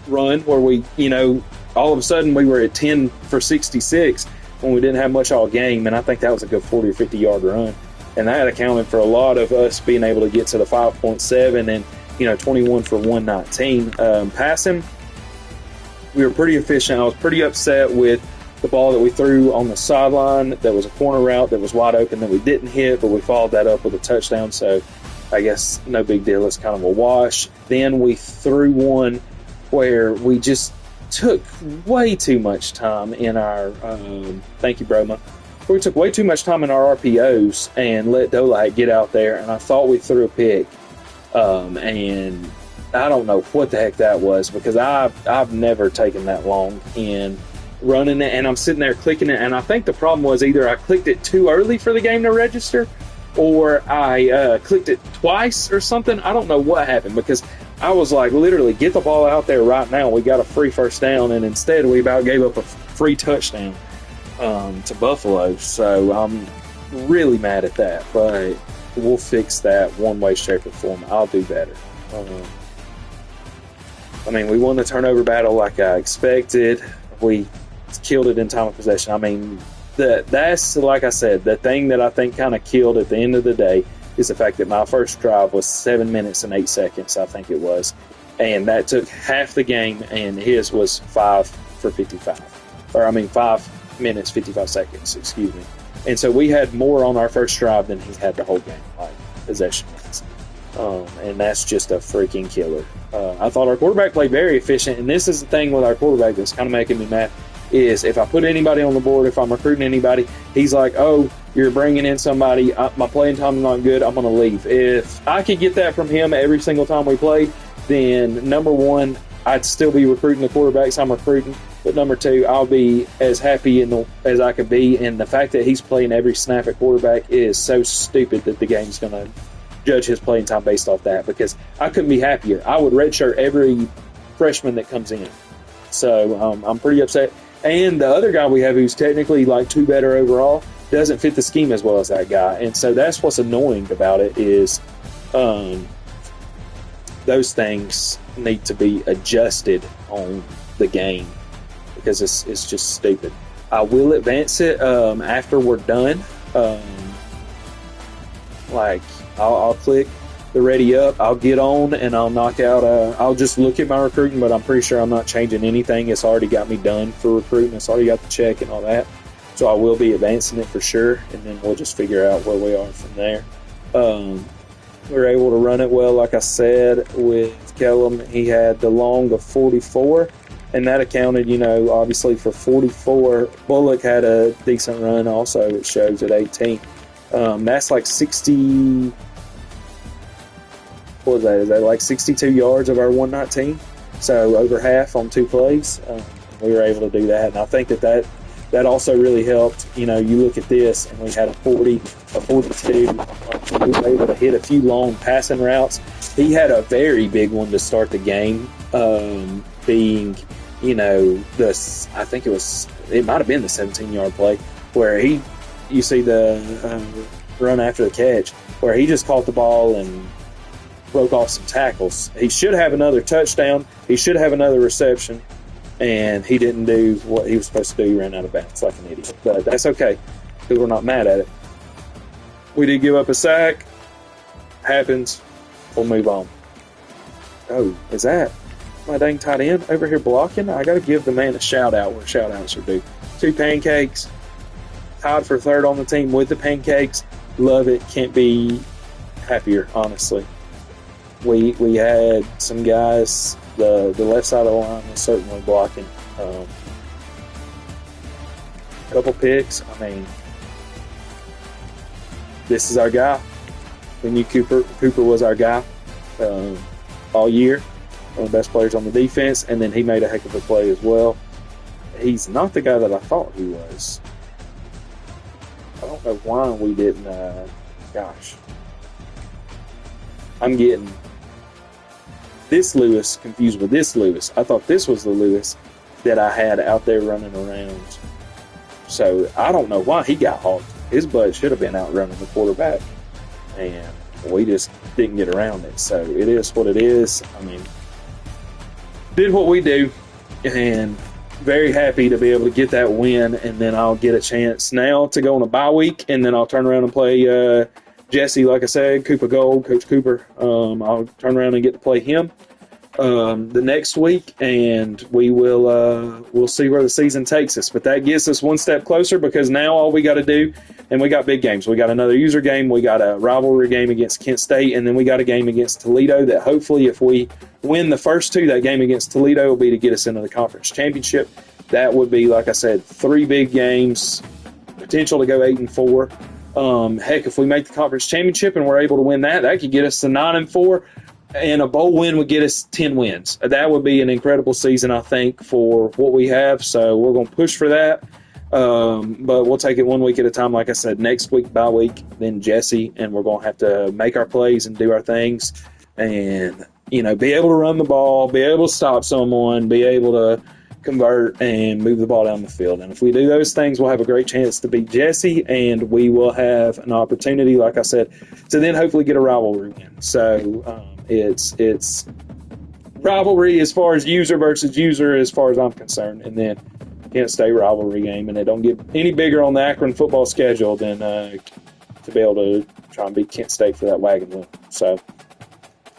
where we, you know, all of a sudden we were at 10 for 66 when we didn't have much all game, and I think that was a good 40 or 50 yard run, and that accounted for a lot of us being able to get to the 5.7 and, you know, 21 for 119 passing. We were pretty efficient. I was pretty upset with the ball that we threw on the sideline. That was a corner route that was wide open that we didn't hit, but we followed that up with a touchdown, so I guess no big deal. It's kind of a wash. Then we threw one where we just took way too much time in our thank you, Broma. We took way too much time in our RPOs and let Dolite get out there, and I thought we threw a pick. And I don't know what the heck that was, because I've never taken that long in running it, and I'm sitting there clicking it, and I think the problem was either I clicked it too early for the game to register, or I clicked it twice or something. I don't know what happened, because I was like, literally, get the ball out there right now. We got a free first down, and instead we about gave up a free touchdown to Buffalo. So I'm really mad at that, but we'll fix that one way, shape, or form. I'll do better. I mean, we won the turnover battle like I expected. We killed it in time of possession. I mean, that's, like I said, the thing that I think kind of killed at the end of the day is the fact that my first drive was 7 minutes and 8 seconds, I think it was. And that took half the game, and his was 5 for 55. 5 minutes, 55 seconds, excuse me. And so we had more on our first drive than he had the whole game, like possession wise. And that's just a freaking killer. I thought our quarterback played very efficient, and this is the thing with our quarterback that's kind of making me mad, is if I put anybody on the board, if I'm recruiting anybody, he's like, oh, you're bringing in somebody, my playing time is not good, I'm going to leave. If I could get that from him every single time we played, then number one, I'd still be recruiting the quarterbacks I'm recruiting, but number two, I'll be as happy as I could be, and the fact that he's playing every snap at quarterback is so stupid that the game's going to judge his playing time based off that, because I couldn't be happier. I would redshirt every freshman that comes in. So I'm pretty upset. And the other guy we have, who's technically like 2 better overall, doesn't fit the scheme as well as that guy. And so that's what's annoying about it, is those things need to be adjusted on the game, because it's just stupid. I will advance it after we're done. I'll click the ready up, I'll get on, and I'll knock out I'll just look at my recruiting, but I'm pretty sure I'm not changing anything. It's already got me done for recruiting. It's already got the check and all that. So I will be advancing it for sure, and then we'll just figure out where we are from there. We were able to run it well, like I said, with Kellum. He had the long of 44, and that accounted, obviously for 44. Bullock had a decent run also, it shows at 18. That's like 60... What was that? Is that like 62 yards of our 119? So over half on 2 plays. We were able to do that, and I think that also really helped. You look at this, and we had a 40, a 42. We were able to hit a few long passing routes. He had a very big one to start the game, being, I think it might have been the 17-yard play, where you see the run after the catch, where he just caught the ball and broke off some tackles. He should have another touchdown. He should have another reception, and he didn't do what he was supposed to do. He ran out of bounds like an idiot. But that's okay, because we're not mad at it. We did give up a sack. Happens. We'll move on. Oh, is that my dang tight end over here blocking? I got to give the man a shout-out where shout-outs are due. 2 pancakes. Tied for 3rd on the team with the pancakes. Love it. Can't be happier, honestly. We had some guys, the left side of the line was certainly blocking. A couple picks. I mean, this is our guy. We knew Cooper was our guy all year. One of the best players on the defense, and then he made a heck of a play as well. He's not the guy that I thought he was. I don't know why we didn't. Gosh. I'm getting this Lewis confused with this Lewis. I thought this was the Lewis that I had out there running around. So I don't know why he got hawked. His butt should have been out running the quarterback, and we just didn't get around it. So it is what it is. I mean, did what we do, and very happy to be able to get that win, and then I'll get a chance now to go on a bye week, and then I'll turn around and play Jesse, like I said, Cooper Gold, Coach Cooper. I'll turn around and get to play him. the next week, and we'll see where the season takes us. But that gets us one step closer, because now all we got to do, and we got big games. We got another user game, we got a rivalry game against Kent State, and then we got a game against Toledo that hopefully, if we win the first two, that game against Toledo will be to get us into the conference championship. That would be, like I said, 3 big games, potential to go 8-4. Heck, if we make the conference championship and we're able to win that could get us to 9-4. And a bowl win would get us 10 wins. That would be an incredible season, I think, for what we have. So we're going to push for that. But we'll take it one week at a time. Like I said, next week, bye week, then Jesse, and we're going to have to make our plays and do our things and, be able to run the ball, be able to stop someone, be able to convert and move the ball down the field. And if we do those things, we'll have a great chance to beat Jesse, and we will have an opportunity, like I said, to then hopefully get a rivalry win. So it's rivalry as far as user versus user as far as I'm concerned, and then Kent State rivalry game, and they don't get any bigger on the Akron football schedule than to be able to try and beat Kent State for that wagon win. So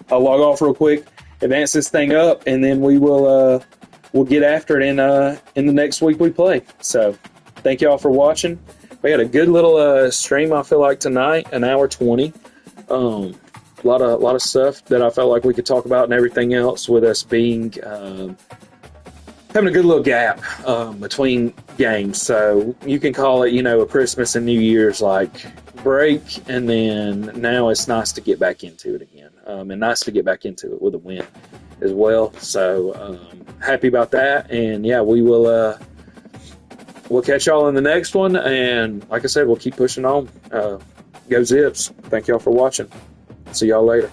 I'll log off real quick, advance this thing up, and then we'll get after it in the next week we play. So thank you all for watching. We had a good little stream, I feel like, tonight, an hour 20. A lot of stuff that I felt like we could talk about, and everything else with us being having a good little gap between games. So you can call it, a Christmas and New Year's like break, and then now it's nice to get back into it again, and nice to get back into it with a win as well. So happy about that, and yeah, we'll catch y'all in the next one, and like I said, we'll keep pushing on. Go Zips. Thank y'all for watching. See y'all later.